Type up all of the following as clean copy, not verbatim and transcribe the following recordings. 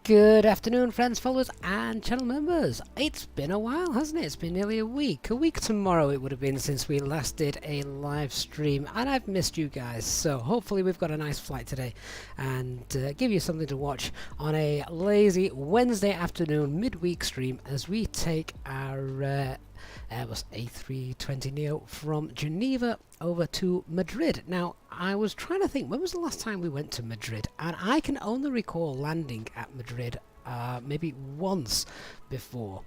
Good afternoon, friends, followers, and channel members. It's been a while, hasn't it? It's been nearly a week. A week tomorrow it would have been since we last did a live stream, and I've missed you guys. So hopefully we've got a nice flight today and give you something to watch on a lazy Wednesday afternoon midweek stream as we take our Airbus A320neo from Geneva over to Madrid. Now, I was trying to think, when was the last time we went to Madrid? And I can only recall landing at Madrid maybe once before.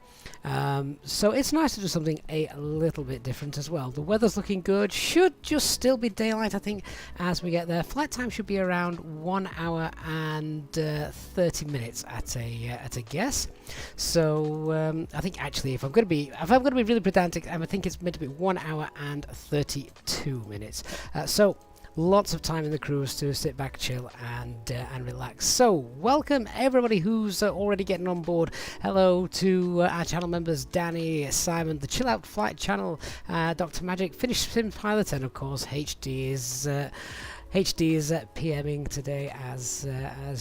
So it's nice to do something a little bit different as well. The weather's looking good. Should just still be daylight, I think, as we get there. Flight time should be around 1 hour and 30 minutes at a guess. So I think actually, if I'm going to be really pedantic, I think it's meant to be 1 hour and 32 minutes. So lots of time in the cruise to sit back, chill, and relax. So, welcome everybody who's already getting on board. Hello to our channel members, Danny, Simon, the Chill Out Flight channel, Dr. Magic, Finnish Sim Pilot, and of course HD is PMing today as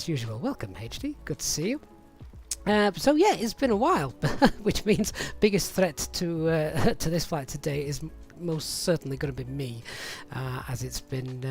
usual. Welcome, HD. Good to see you. So yeah, it's been a while, which means biggest threat to this flight today is most certainly going to be me, as it's been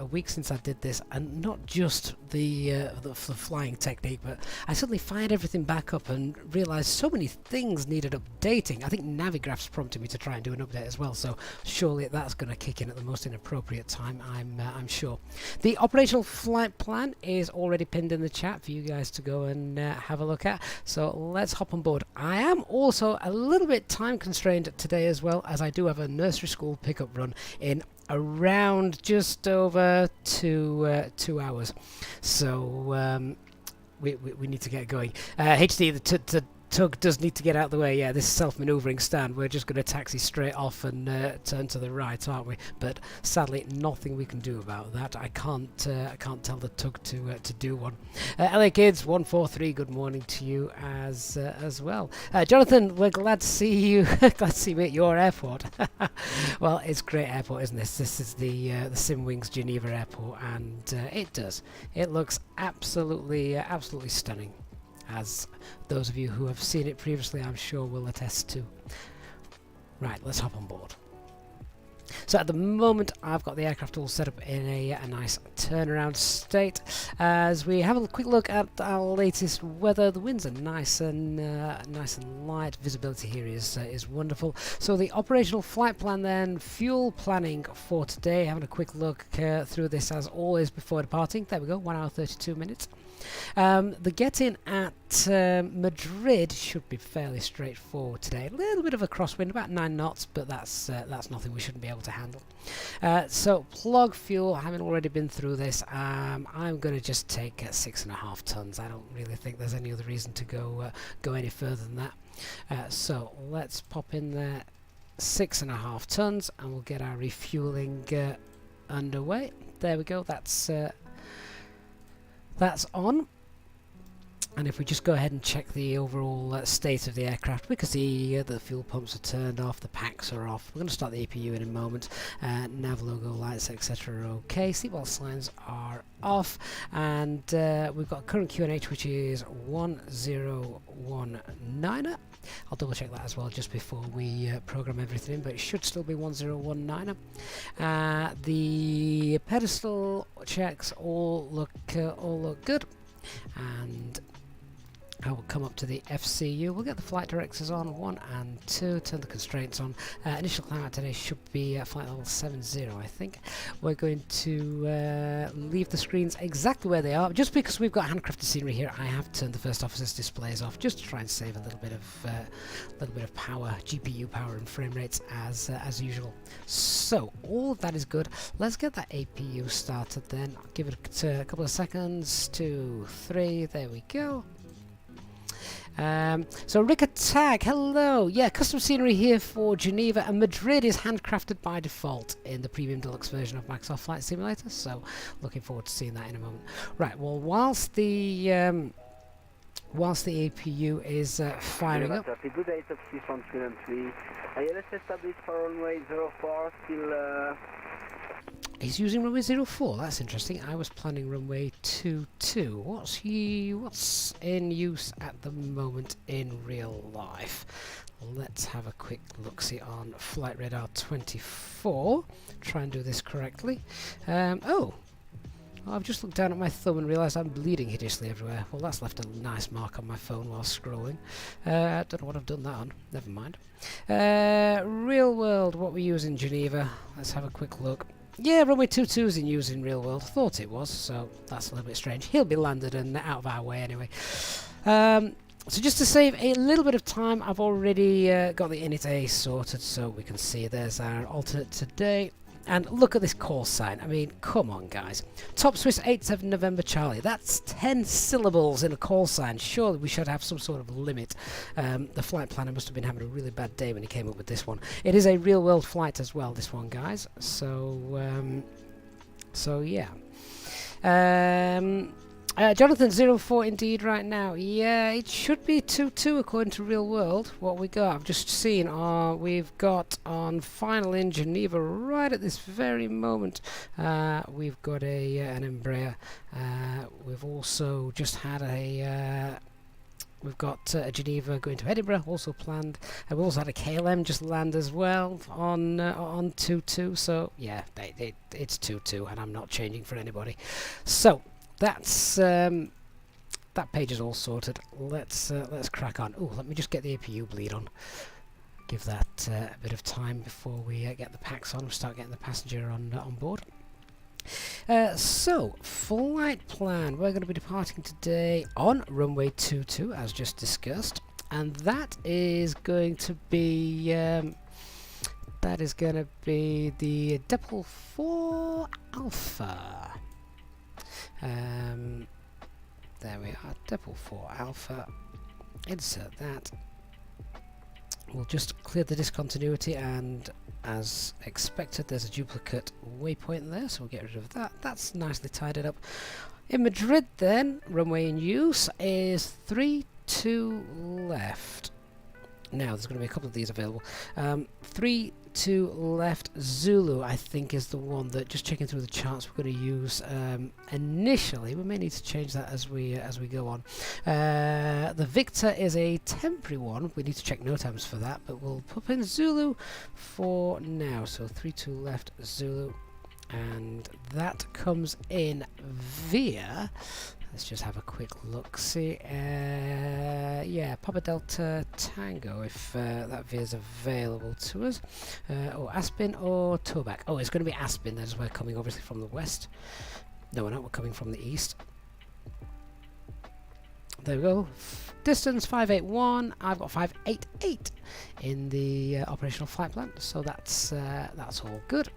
a week since I did this, and not just the flying technique, but I suddenly fired everything back up and realised so many things needed updating. I think Navigraph's prompted me to try and do an update as well, so surely that's going to kick in at the most inappropriate time, I'm sure. The operational flight plan is already pinned in the chat for you guys to go and have a look at, so let's hop on board. I am also a little bit time constrained today as well, as I do have a nursery school pickup run in around just over 2 hours, so we need to get going. HD, the tug does need to get out of the way. Yeah, this self-manoeuvring stand, we're just going to taxi straight off and turn to the right, aren't we? But sadly, nothing we can do about that. I can't tell the tug to do one. LA Kids 143, good morning to you as well. Jonathan, we're glad to see you. Glad to see you at your airport. Well, it's a great airport, isn't this? This is the Simwings Geneva airport, and it looks absolutely stunning, as those of you who have seen it previously I'm sure will attest to. Right, let's hop on board. So at the moment I've got the aircraft all set up in a nice turnaround state as we have a quick look at our latest weather. The winds are nice and light. Visibility here is wonderful. So the operational flight plan then, fuel planning for today, having a quick look through this as always before departing. There we go, 1 hour 32 minutes. The get-in at Madrid should be fairly straightforward today. A little bit of a crosswind, about 9 knots, but that's nothing we shouldn't be able to handle. So plug fuel, having already been through this, I'm going to just take 6.5 tons. I don't really think there's any other reason to go any further than that. So let's pop in there 6.5 tons, and we'll get our refueling underway. There we go. That's on, and if we just go ahead and check the overall state of the aircraft, we can see the fuel pumps are turned off, the packs are off. We're going to start the APU in a moment. Nav logo, lights, etc. are okay. Seatbelt signs are off, and we've got current QNH, which is 1019er. I'll double check that as well just before we program everything in, but it should still be 1019er. The pedestal checks all look good, and I will come up to the FCU. We'll get the flight directors on 1 and 2, turn the constraints on. Initial climb out today should be flight level 70, I think. We're going to leave the screens exactly where they are. Just because we've got handcrafted scenery here, I have turned the first officer's displays off just to try and save a little bit of power, GPU power and frame rates as usual. So all of that is good. Let's get that APU started then. I'll give it a couple of seconds. 2, 3, there we go. So Rick Attack, hello. Yeah, custom scenery here for Geneva, and Madrid is handcrafted by default in the premium deluxe version of Microsoft Flight Simulator, so looking forward to seeing that in a moment. Right, well, whilst the APU is firing up. Good day, taxi from 3. ILS established for runway 04, still He's using runway 04. That's interesting. I was planning runway 22. What's in use at the moment in real life? Let's have a quick look-see on Flight Radar 24. Try and do this correctly. Oh, I've just looked down at my thumb and realised I'm bleeding hideously everywhere. Well, that's left a nice mark on my phone while scrolling. Don't know what I've done that on. Never mind. Real world, what we use in Geneva. Let's have a quick look. Yeah, runway 22 is in use in real world. Thought it was, so that's a little bit strange. He'll be landed and out of our way anyway. So just to save a little bit of time, I've already got the init A sorted, so we can see there's our alternate today. And look at this call sign. I mean, come on, guys. Top Swiss 87 November Charlie. That's 10 syllables in a call sign. Surely we should have some sort of limit. The flight planner must have been having a really bad day when he came up with this one. It is a real-world flight as well, this one, guys. So yeah. Jonathan 04 indeed right now. Yeah, it should be 22 according to real world. What we got, I've just seen, we've got on final in Geneva right at this very moment. We've got an Embraer. We've also just had we've got a Geneva going to Edinburgh, also planned. We've also had a KLM just land as well on 22. So yeah, it's 22, and I'm not changing for anybody. So that's that page is all sorted. Let's crack on. Oh, let me just get the APU bleed on. Give that a bit of time before we get the packs on and start getting the passenger on board. So, flight plan. We're going to be departing today on runway 22, as just discussed, and that is going to be the Depot 4 Alpha. There we are, Depot 4 Alpha. Insert that. We'll just clear the discontinuity, and as expected there's a duplicate waypoint there, so we'll get rid of that. That's nicely tidied up. In Madrid then, runway in use is 32 left. Now there's going to be a couple of these available. 32 left Zulu, I think, is the one that, just checking through the charts, we're going to use initially. We may need to change that as we go on. The Victor is a temporary one. We need to check no times for that, but we'll pop in Zulu for now. So 32 left Zulu, and that comes in via. Let's just have a quick look. See, yeah, Papa Delta Tango, if that veer's available to us. Or Aspin or Tobac. Oh, it's going to be Aspin, as we're coming obviously from the west. No, we're not, we're coming from the east. There we go. Distance 581. I've got 588 in the operational flight plan, so that's all good.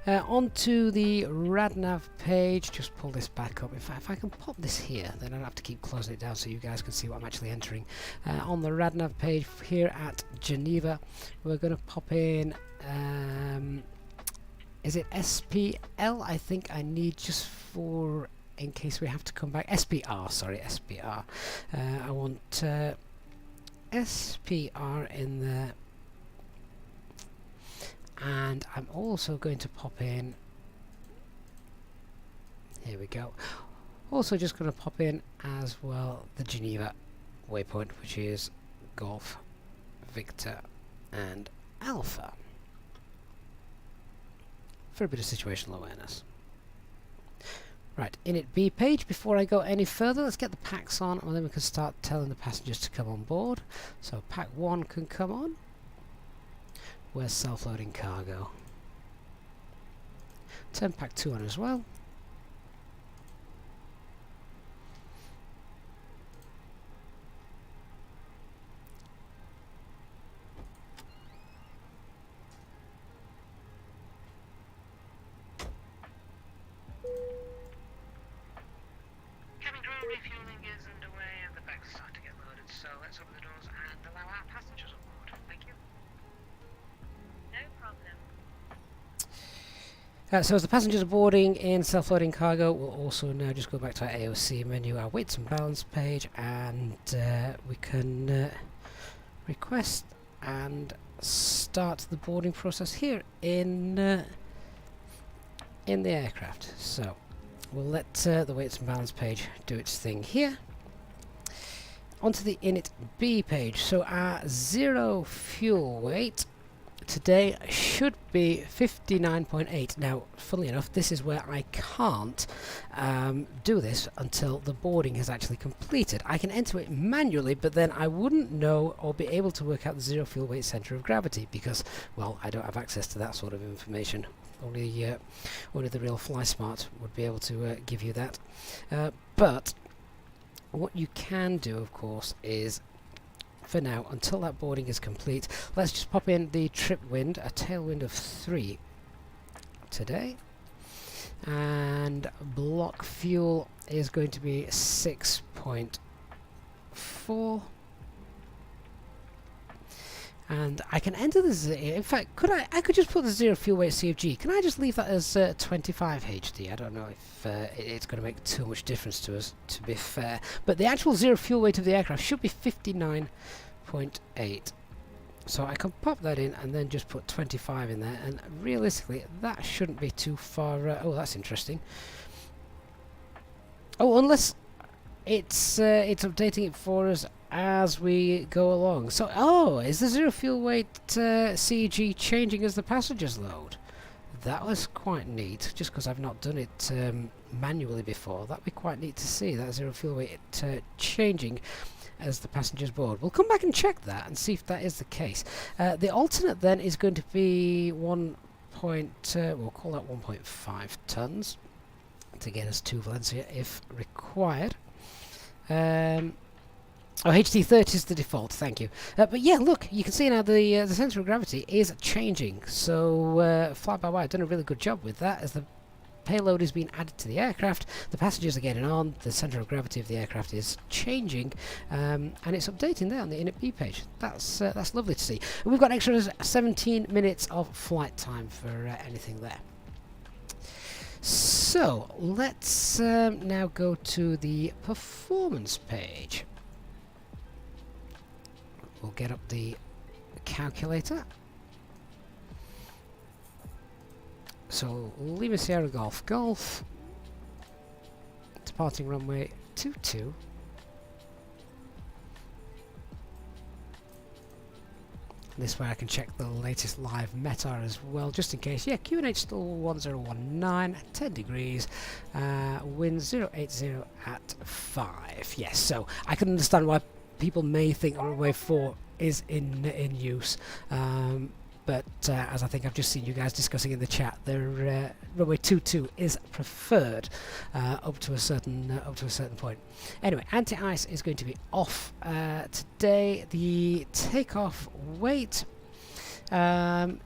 Onto the RadNav page. Just pull this back up. In fact, if I can pop this here, then I don't have to keep closing it down so you guys can see what I'm actually entering. On the RadNav page here at Geneva, we're going to pop in, is it SPL? I think I need, just for, in case we have to come back, SPR, sorry, SPR. I want SPR in there. And I'm also going to pop in, here we go, also just going to pop in as well the Geneva waypoint, which is Golf, Victor and Alpha, for a bit of situational awareness. Right, init B page. Before I go any further, let's get the packs on, and then we can start telling the passengers to come on board. So pack 1 can come on. Where's self-loading cargo? Turn pack 2 on as well. Cabin crew, refueling is underway and the bags start to get loaded, so let's open the doors and allow our passengers on board. Thank you. So as the passengers are boarding in self-loading cargo, we'll also now just go back to our AOC menu, our weights and balance page, and we can request and start the boarding process here in in the aircraft. So we'll let the weights and balance page do its thing here. Onto the init B page. So our zero fuel weight today should be 59.8. Now, funnily enough, this is where I can't do this until the boarding is actually completed. I can enter it manually, but then I wouldn't know or be able to work out the zero fuel weight center of gravity because, well, I don't have access to that sort of information. Only the real fly smart would be able to give you that. But what you can do, of course, is for now, until that boarding is complete, let's just pop in the trip wind, a tailwind of 3 today, and block fuel is going to be 6.4, and I can enter this. In fact, I could just put the zero fuel weight CFG. Can I just leave that as 25 HD? I don't know if it's going to make too much difference to us, to be fair. But the actual zero fuel weight of the aircraft should be 59.8. So I can pop that in and then just put 25 in there. And realistically, that shouldn't be too far. Oh, that's interesting. Oh, unless it's updating it for us as we go along. So, oh, is the zero fuel weight CEG changing as the passengers load? That was quite neat, just because I've not done it manually before. That'd be quite neat to see, that zero fuel weight changing as the passengers board. We'll come back and check that and see if that is the case. The alternate then is going to be we'll call that 1.5 tons to get us to Valencia if required. Oh, HD30 is the default, thank you. But yeah, look, you can see now the centre of gravity is changing. So fly-by-wire have done a really good job with that. As the payload is being added to the aircraft, the passengers are getting on, the centre of gravity of the aircraft is changing, and it's updating there on the init B page. That's lovely to see. And we've got an extra 17 minutes of flight time for anything there. So let's now go to the performance page. We'll get up the calculator. So Lima Sierra Golf Golf, departing runway 22. This way I can check the latest live METAR as well, just in case. Yeah, QNH still 1019, 10 degrees, wind 080 at 5. Yes, so I can understand why people may think runway 4 is in use, but as I think I've just seen you guys discussing in the chat, the runway 22 is preferred up to a certain point. Anyway, anti-ice is going to be off today. The takeoff weight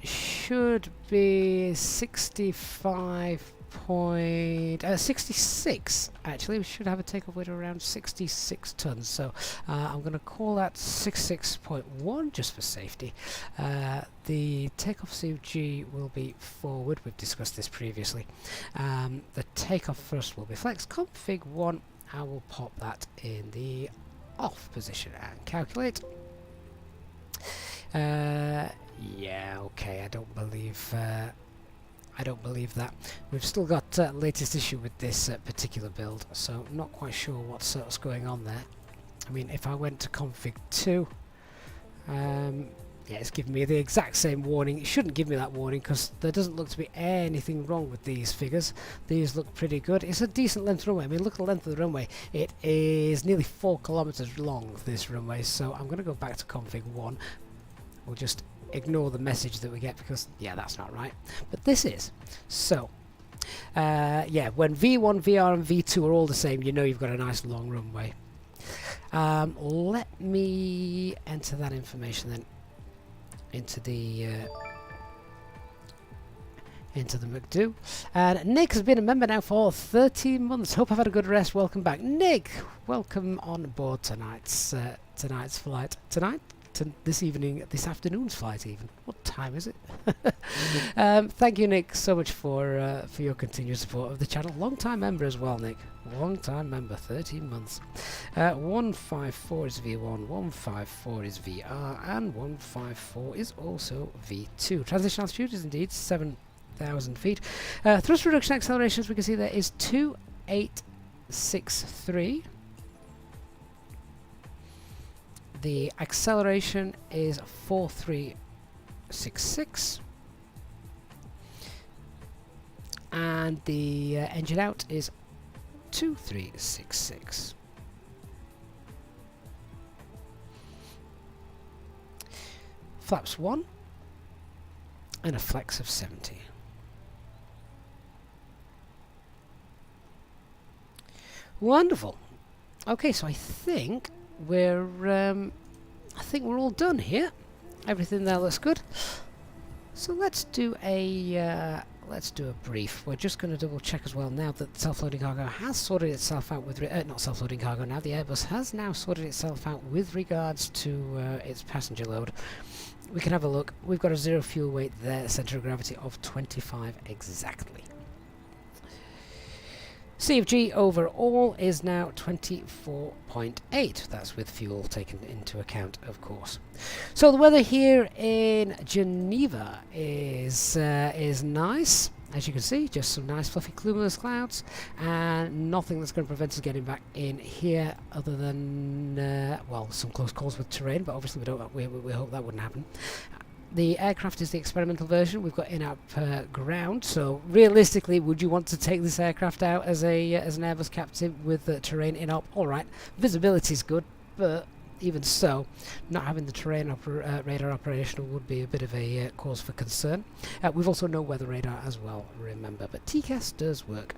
should be 66 actually. We should have a takeoff weight around 66 tons, so I'm going to call that 66.1 just for safety. The takeoff CFG will be forward. We've discussed this previously. The takeoff thrust will be flex. Config 1, I will pop that in the off position and calculate. Yeah, okay, I don't believe that. We've still got latest issue with this particular build, so I'm not quite sure what's going on there. I mean, if I went to config 2, yeah, it's giving me the exact same warning. It shouldn't give me that warning because there doesn't look to be anything wrong with these figures. These look pretty good. It's a decent length runway. I mean, look at the length of the runway. It is nearly 4 kilometers long, this runway, so I'm going to go back to config 1. We'll just ignore the message that we get because, yeah, that's not right. But this is. So, yeah, when V1, VR and V2 are all the same, you know you've got a nice long runway. Let me enter that information then into the McDo. And Nick has been a member now for 13 months. Hope I've had a good rest. Welcome back, Nick. Welcome on board tonight's flight. This afternoon's flight even. What time is it? Thank you, Nick, so much for your continued support of the channel. Long time member as well, Nick. Long time member, 13 months. 154 is V1, 154 is VR, and 154 is also V2. Transition altitude is indeed 7 3,000 feet. Thrust reduction acceleration, as we can see there, is 2863. The acceleration is 4366. And the engine out is 2366. Flaps 1 and a flex of 70. Wonderful. Okay, so I think we're all done here. Everything there looks good. So let's do a brief. We're just going to double check as well now that self-loading cargo has sorted itself out with not self-loading cargo now. The Airbus has now sorted itself out with regards to its passenger load. We can have a look. We've got a zero fuel weight there, centre of gravity of 25 exactly. C of G overall is now 24.8. That's with fuel taken into account, of course. So the weather here in Geneva is nice. As you can see, just some nice fluffy cumulus clouds, and nothing that's going to prevent us getting back in here other than, well, some close calls with terrain, but obviously we hope that wouldn't happen. The aircraft is the experimental version. We've got in-app ground, so realistically, would you want to take this aircraft out as an Airbus captive with terrain in-app? Alright, visibility is good, but even so, not having the terrain radar operational would be a bit of a cause for concern. We've also no weather radar as well, remember, but TCAS does work.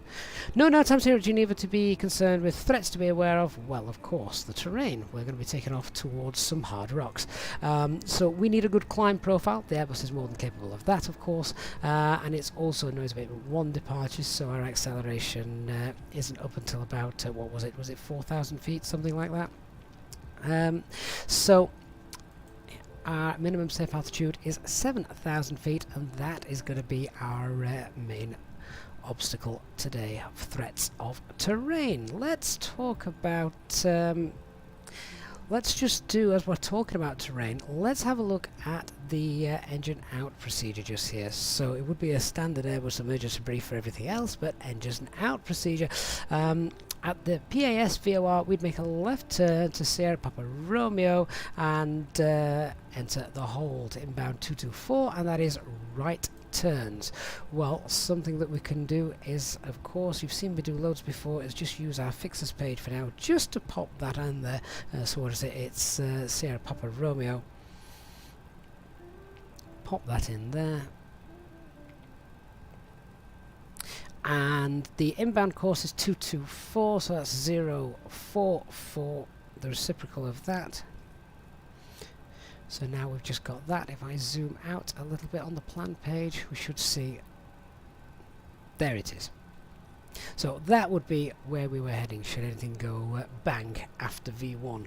No times here at Geneva to be concerned with. Threats to be aware of. Well, of course, the terrain. We're going to be taking off towards some hard rocks. So we need a good climb profile. The Airbus is more than capable of that, of course, and it's also noise abatement 1 departures, so our acceleration isn't up until about, what was it? Was it 4,000 feet, something like that? So our minimum safe altitude is 7,000 feet, and that is going to be our main obstacle today of threats of terrain. Let's talk about let's just do, as we're talking about terrain, let's have a look at the engine out procedure just here. So it would be a standard Airbus emergency brief for everything else, but engine out procedure. At the PAS VOR, we'd make a left turn to Sierra Papa Romeo and enter the hold inbound 224, and that is right turns. Well, something that we can do is, of course, you've seen me do loads before, is just use our fixers page for now, just to pop that in there. So what is it? It's Sierra Papa Romeo. Pop that in there. And the inbound course is 224, so that's 044, the reciprocal of that. So now we've just got that. If I zoom out a little bit on the plan page, we should see, there it is. So that would be where we were heading should anything go bang after V1.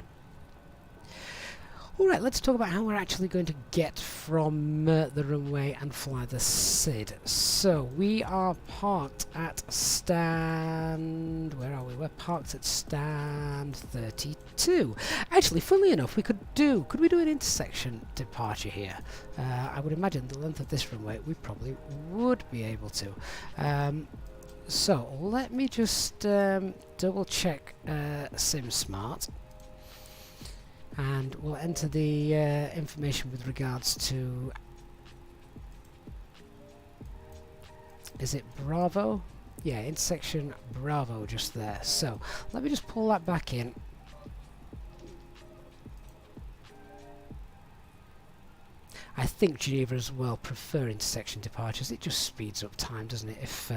Alright, let's talk about how we're actually going to get from the runway and fly the SID. So, we are parked at stand... where are we? We're parked at stand 32. Actually, funnily enough, could we do an intersection departure here? I would imagine the length of this runway, we probably would be able to. So, let me just double check SimSmart. And we'll enter the information with regards to, is it Bravo? Yeah, intersection Bravo just there. So let me just pull that back in. I think Geneva as well prefer intersection departures. It just speeds up time, doesn't it, if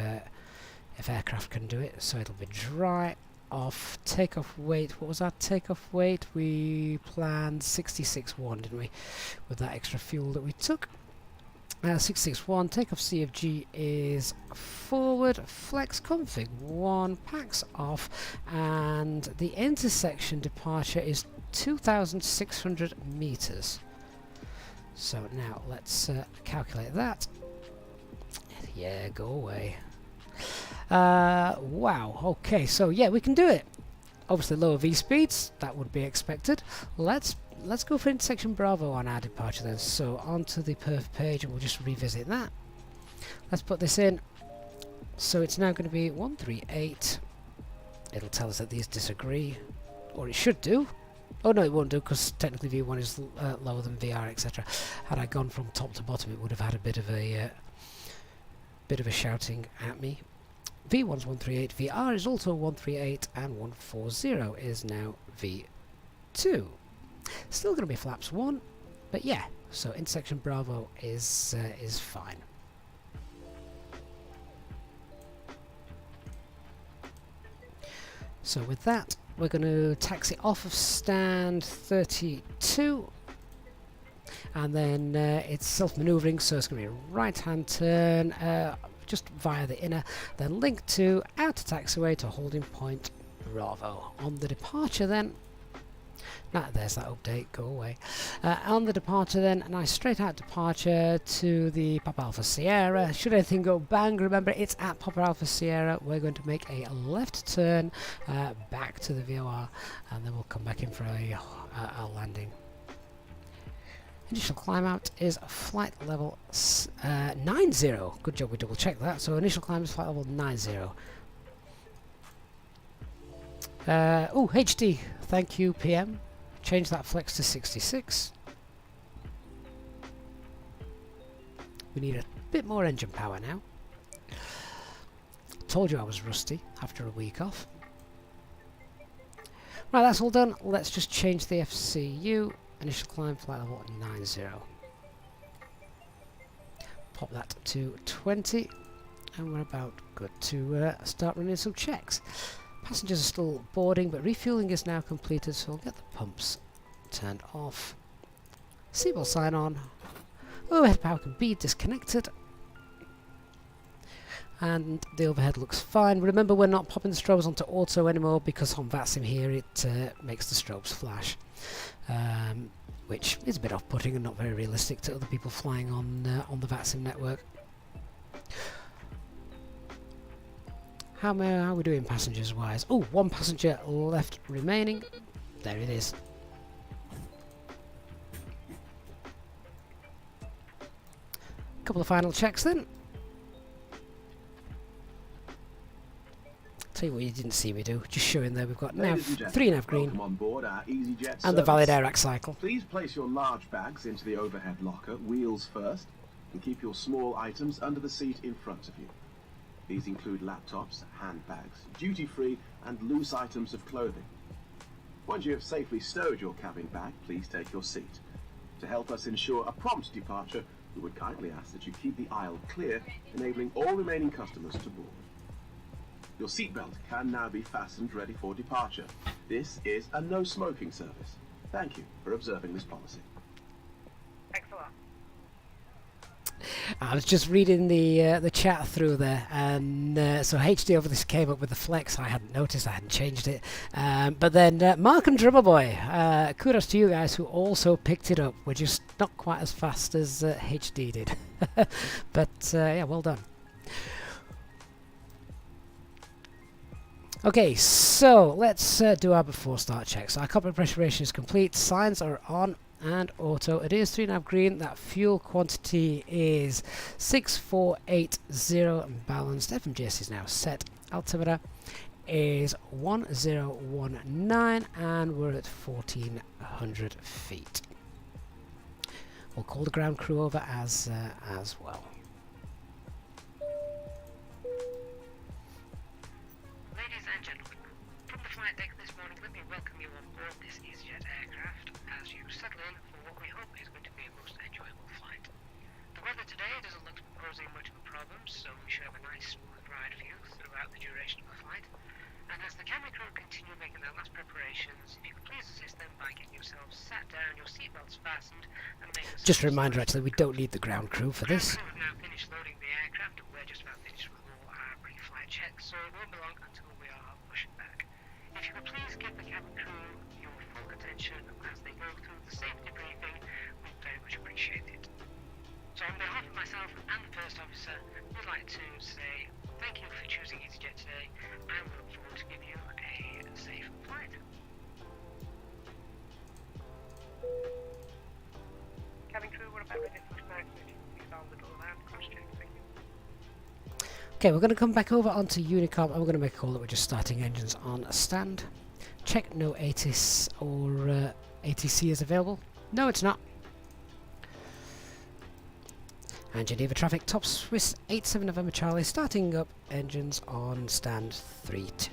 aircraft can do it. So it'll be dry off. Takeoff weight, what was our takeoff weight? We planned 66.1, didn't we, with that extra fuel that we took. 661, takeoff C of G is forward, flex config 1, packs off, and the intersection departure is 2,600 meters. So now let's calculate that. Yeah, go away. Wow, okay, so yeah, we can do it. Obviously lower V speeds, that would be expected. Let's go for intersection Bravo on our departure then. So onto the perf page and we'll just revisit that. Let's put this in. So it's now going to be 138. It'll tell us that these disagree, or it should do. Oh no, it won't do, because technically V1 is lower than VR, etc. Had I gone from top to bottom, it would have had a bit of a shouting at me. V1's 138, VR is also 138, and 140 is now V2. Still going to be flaps 1, but yeah. So intersection Bravo is fine. So with that, we're going to taxi off of stand 32, and then it's self-manoeuvring, so it's going to be a right-hand turn just via the inner, then link to outer taxiway to holding point Bravo. On the departure then, there's that update, go away. On the departure then, a nice straight out departure to the Papa Alpha Sierra. Should anything go bang, remember it's at Papa Alpha Sierra. We're going to make a left turn back to the VOR, and then we'll come back in for a landing. Initial climb out is flight level 90. Good job we double checked that. So initial climb is flight level 90. Oh, HD, thank you PM. Change that flex to 66. We need a bit more engine power now. Told you I was rusty after a week off. Right, that's all done. Let's just change the FCU. Initial climb flight level 90. Pop that to 20, and we're about good to start running some checks. Passengers are still boarding, but refueling is now completed, so we'll get the pumps turned off. Seatbelt sign on. Overhead power can be disconnected. And the overhead looks fine. Remember, we're not popping the strobes onto auto anymore, because on VATSIM here it makes the strobes flash. Which is a bit off-putting and not very realistic to other people flying on the VATSIM network. How are we doing passengers wise? Oh, one passenger left remaining. There it is. Couple of final checks then. Tell you what you didn't see me do. Just showing there we've got nav, 3 nav green on board our EasyJet and the valid air-rack cycle. Please place your large bags into the overhead locker, wheels first, and keep your small items under the seat in front of you. These include laptops, handbags, duty-free and loose items of clothing. Once you have safely stowed your cabin bag, please take your seat. To help us ensure a prompt departure, we would kindly ask that you keep the aisle clear, enabling all remaining customers to board. Your seatbelt can now be fastened ready for departure. This is a no smoking service. Thank you for observing this policy. Thanks a lot. I was just reading the chat through there, and so HD obviously came up with the flex. I hadn't noticed, I hadn't changed it. But then Mark and Drummer Boy, kudos to you guys who also picked it up. We're just not quite as fast as HD did. But yeah, well done. Okay, so let's do our before start checks. Our cockpit preparation is complete, signs are on and auto. It is 3 nav green, that fuel quantity is 6480 and balanced. FMGS is now set. Altimeter is 1019 and we're at 1400 feet. We'll call the ground crew over as well. Ladies and gentlemen, from the flight deck this morning, let me welcome you on board this EasyJet aircraft as you settle in for what we hope is going to be a most enjoyable flight. The weather today doesn't look to be posing much of a problem, so we should have a nice smooth ride for you throughout the duration of the flight. And as the cabin crew continue making their last preparations, if you could please assist them by getting yourselves sat down, your seatbelts fastened, and making Just a reminder, actually, we don't need the ground crew for this. The ground crew have now finished loading the aircraft, and we're just about finished with all our pre-flight checks, so it won't be long until we are pushing back. If you could please give the cabin crew your full attention as they go through the safety briefing, we'd very much appreciate it. So on behalf of myself and the first officer, we'd like to say thank you for choosing EasyJet today, and we look forward to giving you a safe flight. Cabin crew, we're about ready for tonight. Please found the door now. Okay, we're going to come back over onto Unicom and we're going to make a call that we're just starting engines on a stand. Check no ATIS or ATC is available. No, it's not. And Geneva traffic, top Swiss 87 November Charlie, starting up engines on stand 3-2.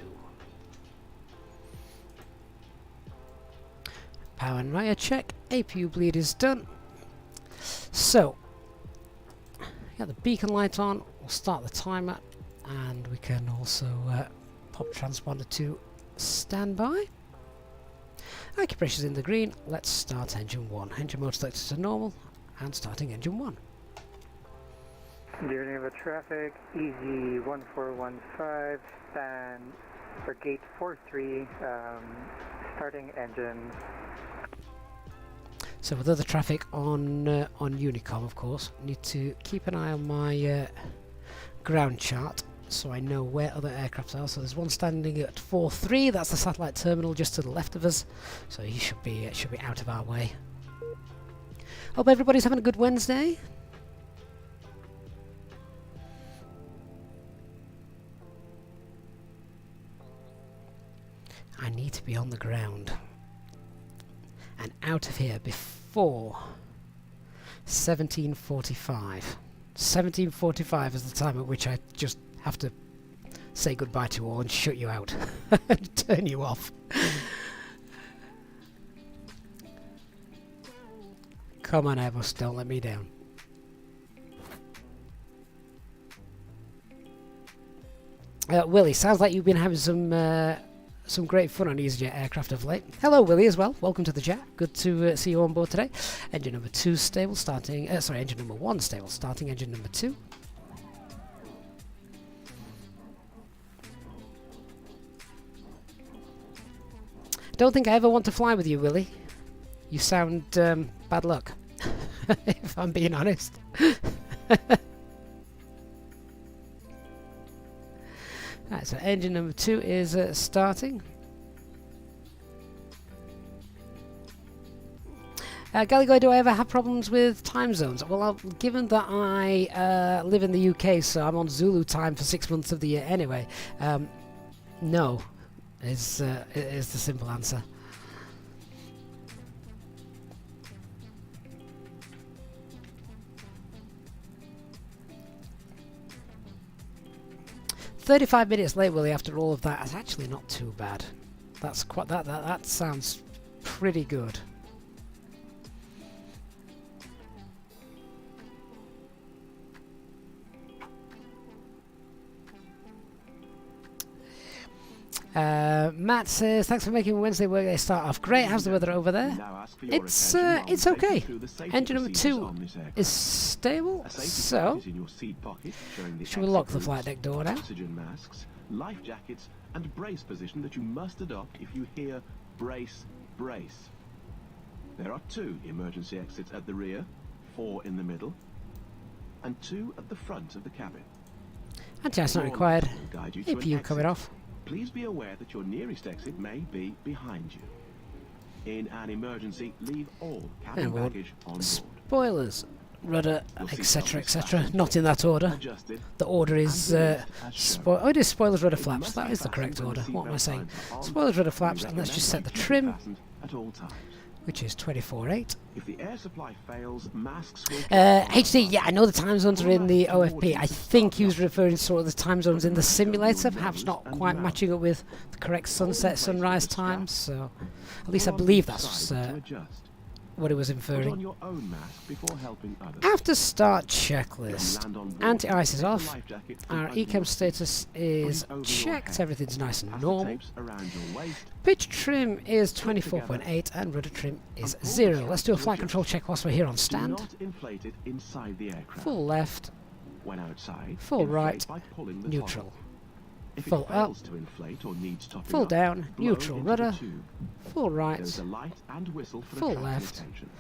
Power and Raya check, APU bleed is done. So, got the beacon light on, we'll start the timer, and we can also pop transponder to standby. Acupressure's in the green, let's start engine 1. Engine mode selected to normal, and starting engine 1. Geneva traffic, easy 1415, stand for gate 43, starting engine. So with other traffic on Unicom, of course, need to keep an eye on my ground chart so I know where other aircraft are. So there's one standing at 4-3. That's the satellite terminal just to the left of us. So he should be out of our way. Hope everybody's having a good Wednesday. I need to be on the ground and out of here before 1745. 1745 is the time at which I just have to say goodbye to you all and shut you out and turn you off. Come on, Airbus, don't let me down. Willie, sounds like you've been having some great fun on EasyJet aircraft of late. Hello Willie as well, welcome to the chat. Good to see you on board today. Engine number 2 stable, starting, engine number 1 stable, starting engine number 2. Don't think I ever want to fly with you, Willie. You sound bad luck, if I'm being honest. Right, so engine number 2 is starting. Gallagher, do I ever have problems with time zones? Well, given that I live in the UK, so I'm on Zulu time for 6 months of the year anyway, no, is the simple answer. "35 minutes late, Willie, after all of that." That's actually not too bad. That's quite that sounds pretty good. Matt says, "Thanks for making Wednesday workday start off great. How's the weather over there?" It's okay. Engine number 2 is stable, so should we lock the flight deck door now? Oxygen masks, life jackets, and brace position that you must adopt if you hear brace, brace. There are 2 emergency exits at the rear, 4 in the middle, and 2 at the front of the cabin. Anti-ice not required. Will guide you to an APU exit. coming off. Please be aware that your nearest exit may be behind you. In an emergency, leave all cabin And baggage on board. spoilers, rudder, Your seatbelt etc., is etc. fastened, Not in that order. adjusted, The order is and as shown. oh, it is spoilers, rudder, It flaps. must That be is the fastened correct when order. the What am I seatbelt saying? signs are on. Spoilers, rudder, We flaps, and let's just set recommend the they keep trim, fastened at all times. which is 24.8. If the air supply fails, masks will HD, yeah, I know the time zones are in the OFP. I think he was referring to sort of the time zones in the simulator, perhaps not quite matching up with the correct sunset, sunrise times, so at least I believe that's what he was Put on inferring. your own mask before helping others. After start checklist, Land on board, anti-ice is take the off, life jacket from our under your echem seat. status is Put it over your checked, head. everything's nice and Fasten normal. tapes around your waist. Pitch trim is 24.8 and rudder trim is 0. Let's do a flight control check whilst we're here on Do stand. not inflate it inside the aircraft. Full left, When outside, full inflate right, by pulling the neutral. throttle. If Full it fails to inflate or needs topping Full up, down, blow neutral into the rudder, tube. full There right, is a light and whistle for full attracting left, attention.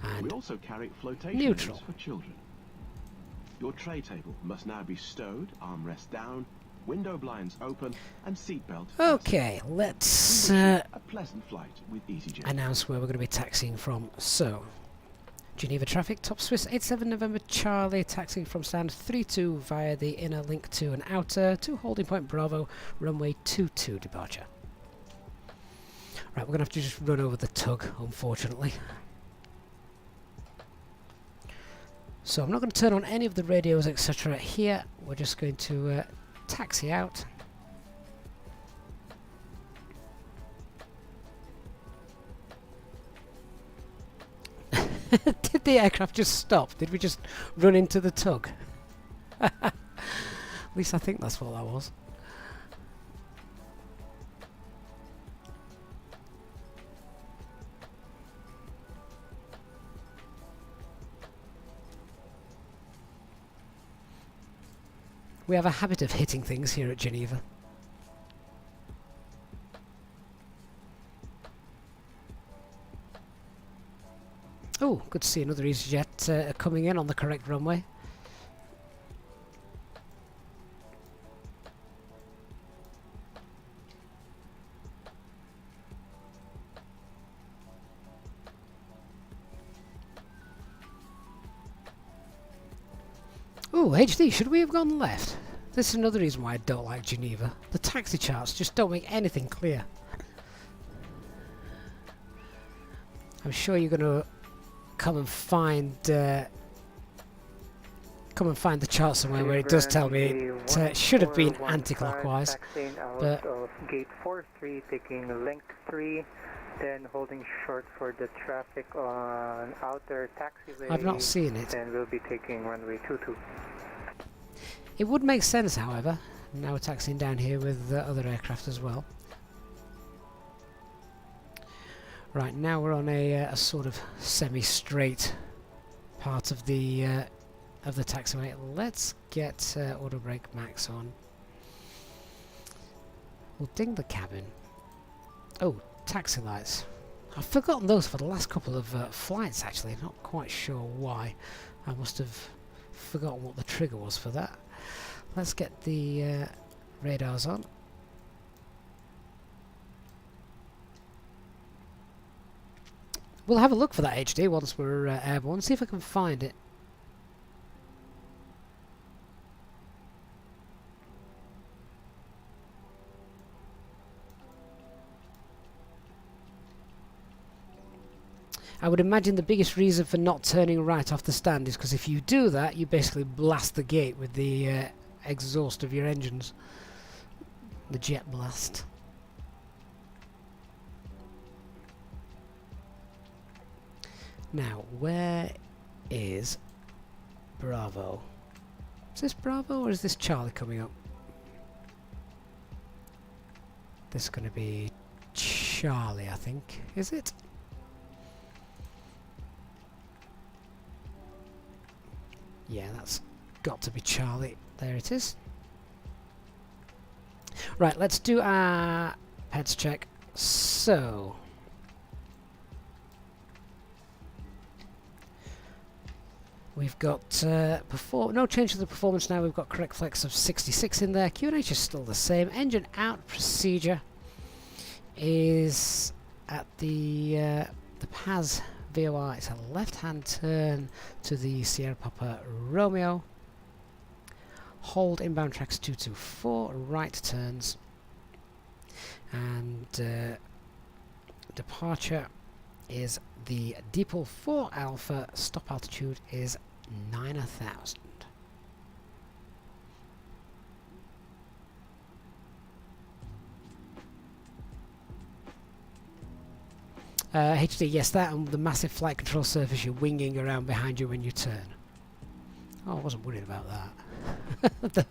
We and also carry flotation neutral. aids for children. Your tray table must now be stowed, armrest down, window blinds open, and seatbelt fastened. okay, let's A pleasant flight with EasyJet. announce where we're going to be taxiing from. So, Geneva traffic, top Swiss 87 November Charlie, taxiing from stand 32 via the inner link 2 and outer to holding point Bravo, runway 22 departure. Right, we're going to have to just run over the tug, unfortunately. So I'm not going to turn on any of the radios, etc. here. We're just going to taxi out. Did the aircraft just stop? Did we just run into the tug? At least I think that's what that was. We have a habit of hitting things here at Geneva. Oh, good to see another EasyJet coming in on the correct runway. Oh, HD, should we have gone left? This is another reason why I don't like Geneva. The taxi charts just don't make anything clear. I'm sure you're going to come and find the chart somewhere where it does tell me it should have been anti-clockwise. But of gate 43, taking link 3, then holding short for the traffic on outer taxiway. I've not seen it. Then we'll be taking runway 22. It would make sense, however. Now we're taxiing down here with other aircraft as well. Right, now we're on a sort of semi-straight part of the taxiway. Let's get auto brake max on. We'll ding the cabin. Oh, taxi lights. I've forgotten those for the last couple of flights, actually. Not quite sure why. I must have forgotten what the trigger was for that. Let's get the radars on. We'll have a look for that HD once we're airborne, see if I can find it. I would imagine the biggest reason for not turning right off the stand is because if you do that, you basically blast the gate with the exhaust of your engines. The jet blast. Now, where is Bravo? Is this Bravo or is this Charlie coming up? This is going to be Charlie, I think. Is it? Yeah, that's got to be Charlie. There it is. Right, let's do our heads check. So... we've got no change to the performance now. We've got correct flex of 66 in there. QNH is still the same. Engine out procedure is at the PAS VOR. It's a left-hand turn to the Sierra Papa Romeo. Hold inbound tracks 224. Right turns. And departure is the Deepal 4 Alpha. Stop altitude is 9,000. HD, yes, that and the massive flight control surface you're winging around behind you when you turn. Oh, I wasn't worried about that.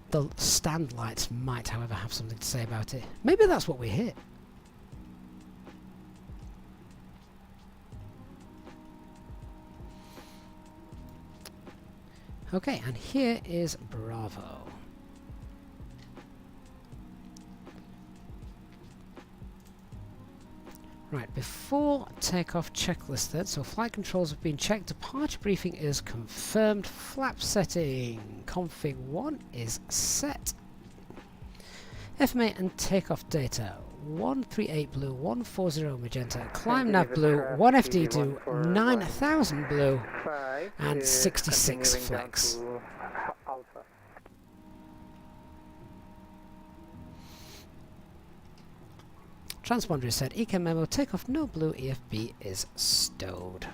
the stand lights might, however, have something to say about it. Maybe that's what we hit. Okay, and here is Bravo. Right, before takeoff checklist then, so flight controls have been checked, departure briefing is confirmed, flap setting, config 1 is set. FMA and takeoff data, 138 blue, 140 magenta, climb And nav Geneva blue, traffic 1 easy FD2, 141. 9000 blue, 5 and is 66 continuing down flex. to Alpha. Transponder is said, ECAM memo, takeoff no blue, EFB is stowed.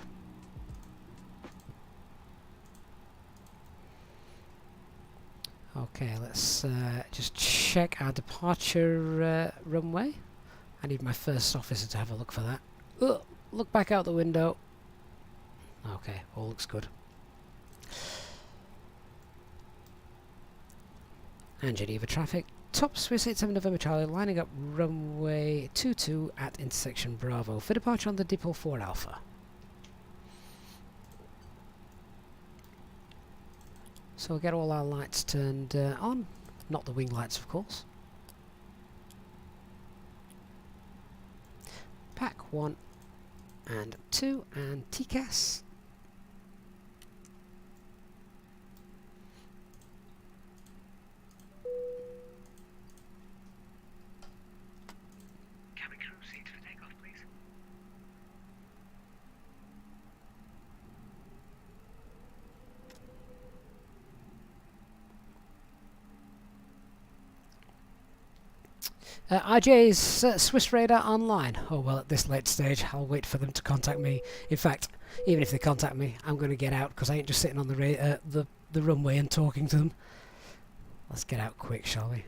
Okay, let's just check our departure runway. I need my first officer to have a look for that. Ugh, look back out the window. Okay, all looks good. And Geneva traffic. Top Swiss 87 November Charlie lining up runway 22 at intersection Bravo for departure on the depot 4 Alpha. So we'll get all our lights turned on, not the wing lights of course. Pack 1 and 2 and TCAS. Cabin crew seats for takeoff, please. RJ's Swiss radar online. Oh well, at this late stage I'll wait for them to contact me. In fact, even if they contact me, I'm going to get out because I ain't just sitting on the runway and talking to them. Let's get out quick, shall we?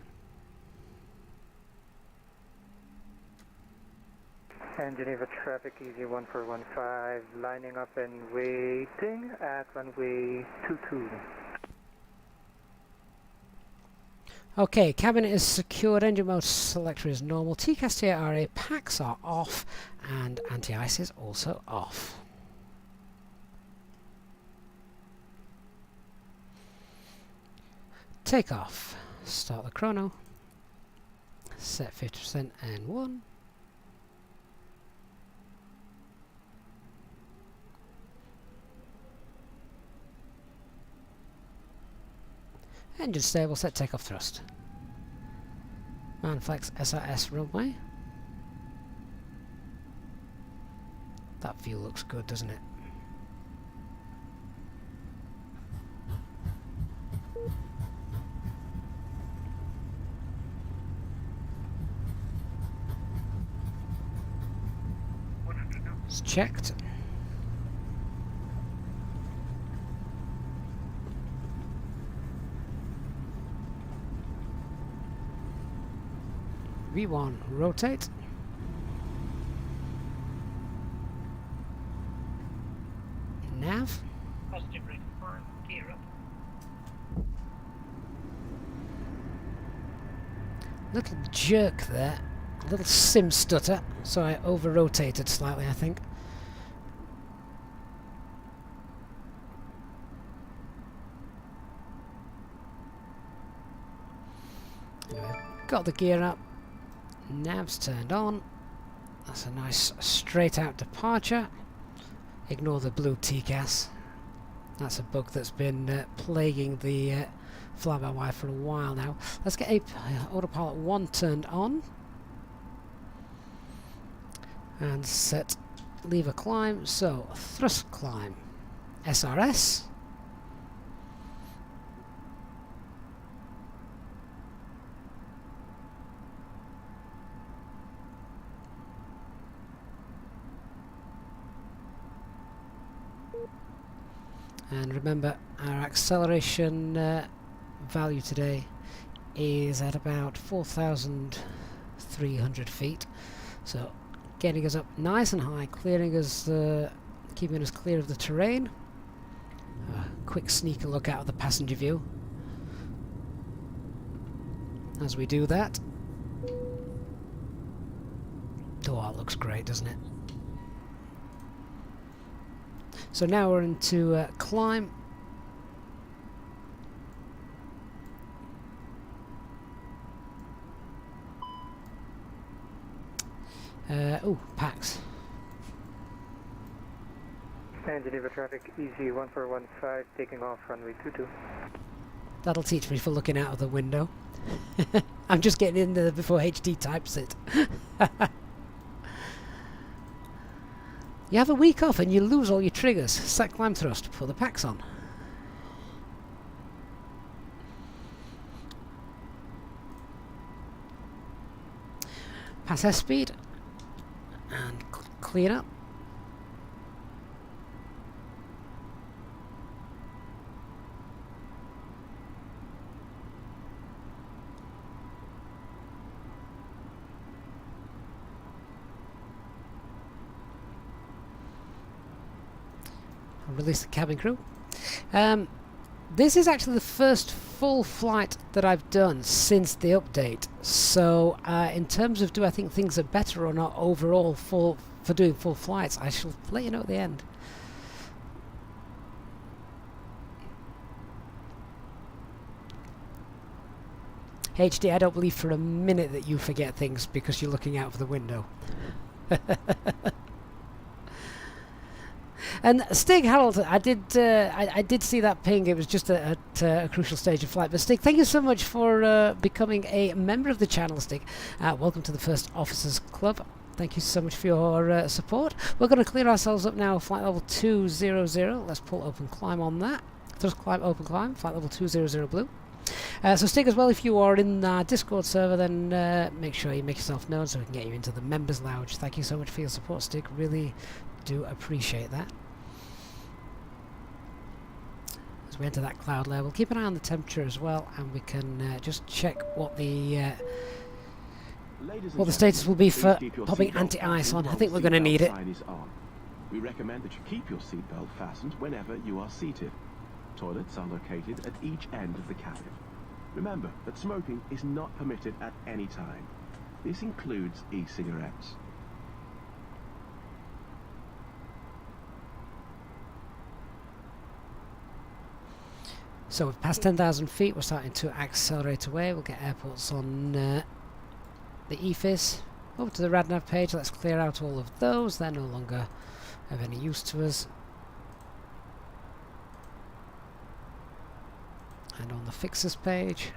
And Geneva traffic easy 1415 lining up and waiting at runway 22. Okay, cabin is secured, engine mode selector is normal, TCAS TRA packs are off, and anti-ice is also off. Takeoff. Start the chrono. Set 50% and 1. Engine stable, set takeoff thrust. Manflex SRS runway. That view looks good, doesn't it? It's checked. V1 rotate. Nav. Positive rate confirmed. Gear up. Little jerk there. A little sim stutter. So I over rotated slightly, I think. Anyway, got the gear up. Nav's turned on. That's a nice straight out departure. Ignore the blue TCAS. That's a bug that's been plaguing the fly-by-wire for a while now. Let's get autopilot 1 turned on. And set lever climb. So, thrust climb. SRS. And remember, our acceleration value today is at about 4,300 feet. So, getting us up nice and high, clearing us, keeping us clear of the terrain. Quick sneaker look out of the passenger view. As we do that. Oh, that looks great, doesn't it? So now we're into climb. Oh, packs. And Geneva traffic easy 1415 taking off runway 22. That'll teach me for looking out of the window. I'm just getting in there before HD types it. You have a week off and you lose all your triggers. Set climb thrust, put the packs on. Pass S speed and clean up. Release the cabin crew. This is actually the first full flight that I've done since the update, so in terms of do I think things are better or not overall for doing full flights, I shall let you know at the end. HD, I don't believe for a minute that you forget things because you're looking out of the window. And Stig, Harold, I did see that ping. It was just at a crucial stage of flight. But Stig, thank you so much for becoming a member of the channel, Stig. Welcome to the First Officers Club. Thank you so much for your support. We're going to clear ourselves up now, flight level 200. Let's pull open climb on that. Thrust climb, open climb, flight level 200 blue. So Stig, as well, if you are in our Discord server, then make sure you make yourself known so we can get you into the members lounge. Thank you so much for your support, Stig. Really do appreciate that. As we enter that cloud layer, we'll keep an eye on the temperature as well, and we can just check what the status will be for popping anti-ice on. I think we're going to need it. We recommend that you keep your seatbelt fastened whenever you are seated. Toilets are located at each end of the cabin. Remember that smoking is not permitted at any time. This includes e-cigarettes. So we've passed 10,000 feet, we're starting to accelerate away. We'll get airports on the EFIS. Over to the RadNav page, let's clear out all of those. They're no longer of any use to us. And on the fixes page,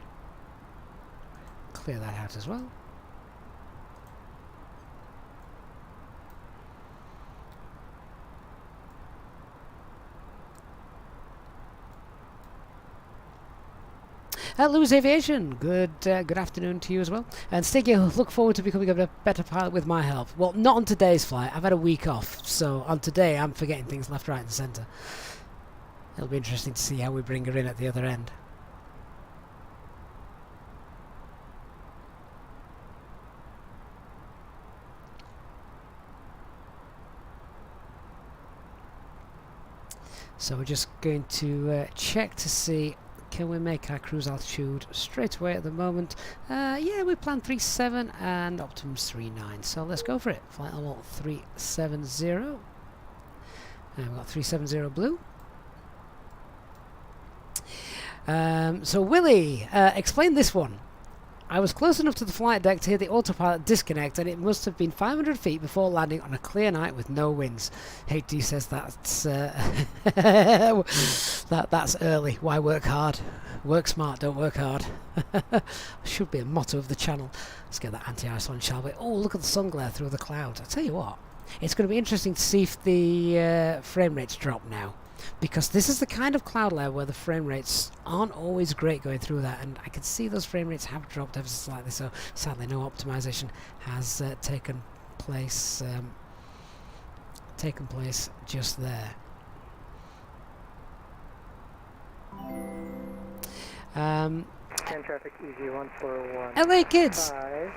clear that out as well. Lewis Aviation, good afternoon to you as well. And Stig, you look forward to becoming a better pilot with my help. Well, not on today's flight. I've had a week off, so on today I'm forgetting things left, right and centre. It'll be interesting to see how we bring her in at the other end. So we're just going to check to see, can we make our cruise altitude straight away at the moment? Yeah, we planned 37 and Optimum's 39, so let's go for it. Flight level 370. And we've got 370 blue. So Willie, explain this one. I was close enough to the flight deck to hear the autopilot disconnect, and it must have been 500 feet before landing on a clear night with no winds. HD says that's that's early. Why work hard? Work smart, don't work hard. Should be a motto of the channel. Let's get that anti-ice on, shall we? Oh, look at the sun glare through the clouds. I tell you what, it's going to be interesting to see if the frame rates drop now. Because this is the kind of cloud layer where the frame rates aren't always great going through that, and I can see those frame rates have dropped ever so slightly, so sadly no optimization has taken place just there. And traffic easy 141. LA kids! 5,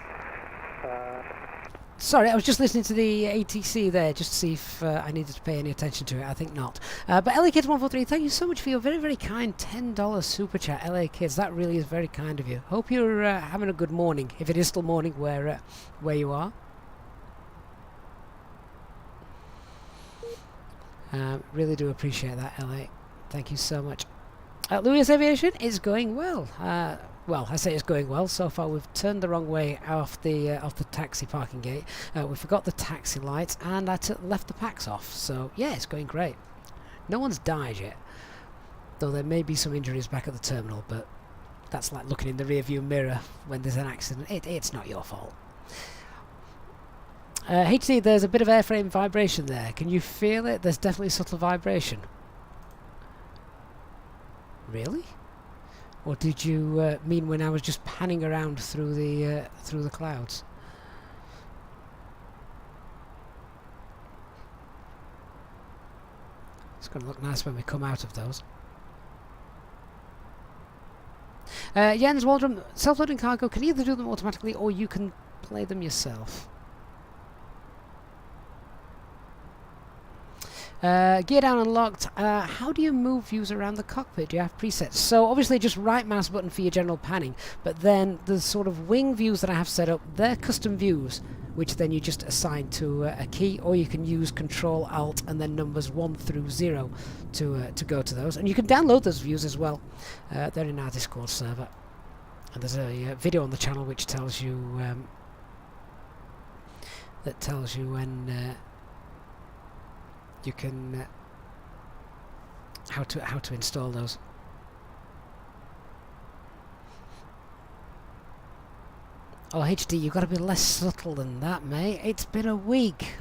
Sorry, I was just listening to the ATC there just to see if I needed to pay any attention to it. I think not. But LA Kids 143, thank you so much for your very, very kind $10 super chat, LA Kids. That really is very kind of you. Hope you're having a good morning, if it is still morning where you are. Really do appreciate that, LA. Thank you so much. Lewis Aviation is going well. Well, I say it's going well. So far, we've turned the wrong way off the taxi parking gate. We forgot the taxi lights, and I left the packs off. So yeah, it's going great. No one's died yet, though there may be some injuries back at the terminal. But That's like looking in the rearview mirror when there's an accident. It's not your fault. HT, there's a bit of airframe vibration there. Can you feel it? There's definitely subtle vibration. Really? Or did you mean when I was just panning around through the clouds? It's going to look nice when we come out of those. Jens Waldron, self-loading cargo can either do them automatically or you can play them yourself. Gear down and locked. How do you move views around the cockpit? Do you have presets? So obviously just right mouse button for your general panning, but then the sort of wing views that I have set up, they're custom views, which then you just assign to a key, or you can use Control Alt and then numbers 1 through 0 to go to those. And you can download those views as well. They're in our Discord server. And there's a video on the channel which tells you when you can how to install those. Oh, HD, you've got to be less subtle than that, mate. It's been a week.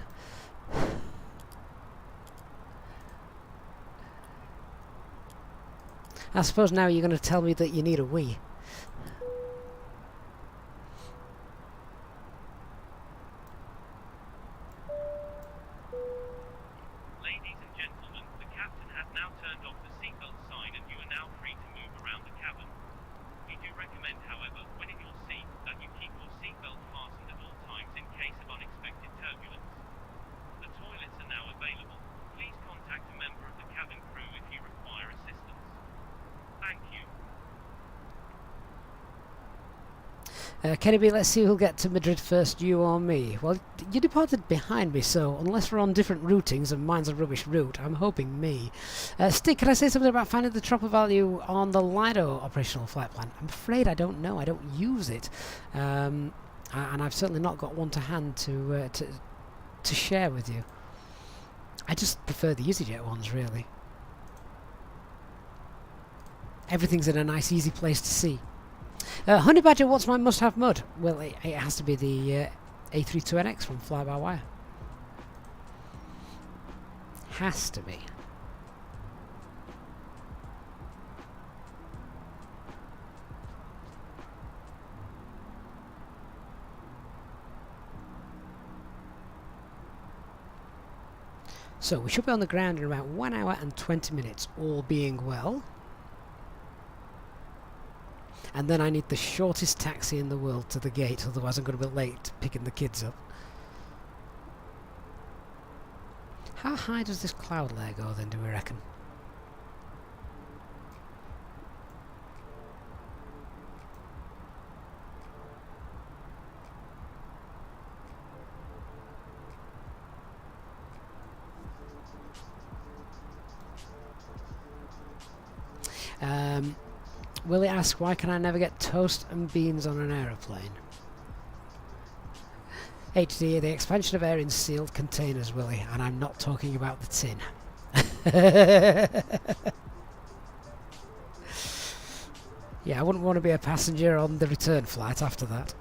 I suppose now you're going to tell me that you need a wee. Kenny B, let's see who'll get to Madrid first, you or me. Well, you departed behind me, so unless we're on different routings and mine's a rubbish route, I'm hoping me. Stick, can I say something about finding the tropper value on the Lido operational flight plan? I'm afraid I don't know. I don't use it. And I've certainly not got one to hand to share with you. I just prefer the EasyJet ones, really. Everything's in a nice, easy place to see. Honey Badger, what's my must-have mud? Well, it has to be the A320NX from Fly-by-Wire. Has to be. So we should be on the ground in about 1 hour and 20 minutes, all being well. And then I need the shortest taxi in the world to the gate, otherwise I'm going to be late picking the kids up. How high does this cloud layer go then, do we reckon? Willie asks, why can I never get toast and beans on an aeroplane? HD, the expansion of air in sealed containers, Willie, and I'm not talking about the tin. Yeah, I wouldn't want to be a passenger on the return flight after that.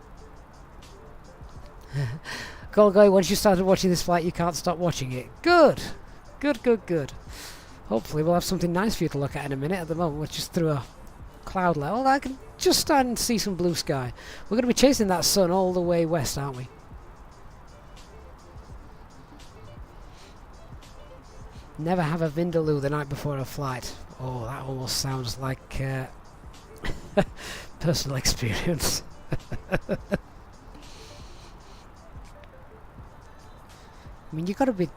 Golgoy, once you started watching this flight, you can't stop watching it. Good! Good, good, good. Hopefully we'll have something nice for you to look at in a minute. At the moment, we're just through a cloud layer. Well, I can just start and see some blue sky. We're going to be chasing that sun all the way west, aren't we? Never have a Vindaloo the night before a flight. Oh, that almost sounds like personal experience. I mean, you've got to be...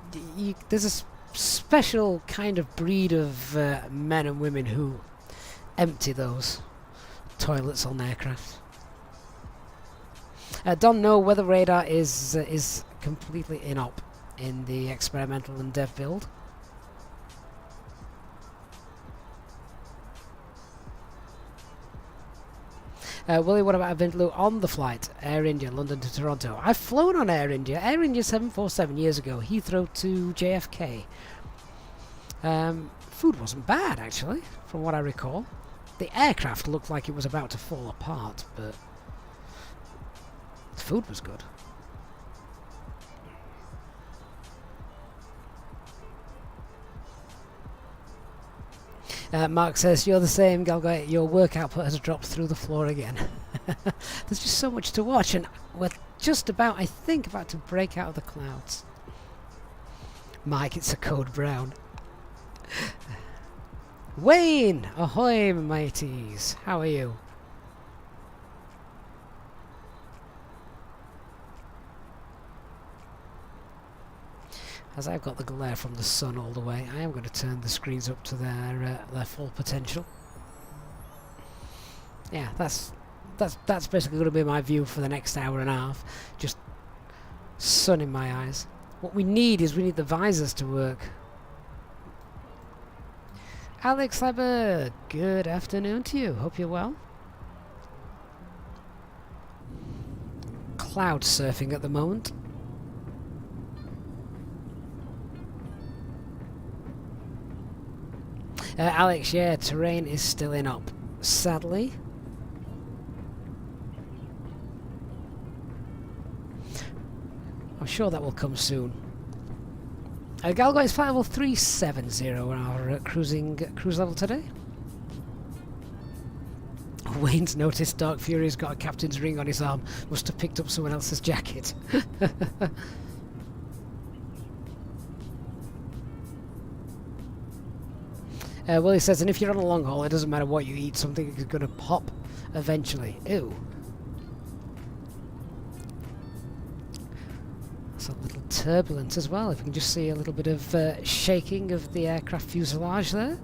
there's a special kind of breed of men and women who empty those toilets on aircraft. Don't know whether radar is completely inop in the experimental and dev build. Willie, what about a Vindaloo on the flight? Air India, London to Toronto. I've flown on Air India. Air India 747 years ago. Heathrow to JFK. Food wasn't bad, actually, from what I recall. The aircraft looked like it was about to fall apart, but the food was good. Mark says, you're the same, Galgoy. Your work output has dropped through the floor again. There's just so much to watch, and we're just about, I think, about to break out of the clouds. Mike, it's a code brown. Wayne! Ahoy, mateys. How are you? As I've got the glare from the sun all the way, I am going to turn the screens up to their full potential. Yeah, that's basically going to be my view for the next hour and a half. Just sun in my eyes. What we need is the visors to work. Alex Leiber, good afternoon to you. Hope you're well. Cloud surfing at the moment. Alex, yeah, terrain is still in up, sadly. I'm sure that will come soon. Galgo is flight level 370 on our cruise level today. Wayne's noticed Dark Fury's got a captain's ring on his arm. Must have picked up someone else's jacket. Willie says, and if you're on a long haul, it doesn't matter what you eat, something is going to pop eventually. Ew. It's a little turbulent as well. If you can just see a little bit of shaking of the aircraft fuselage there.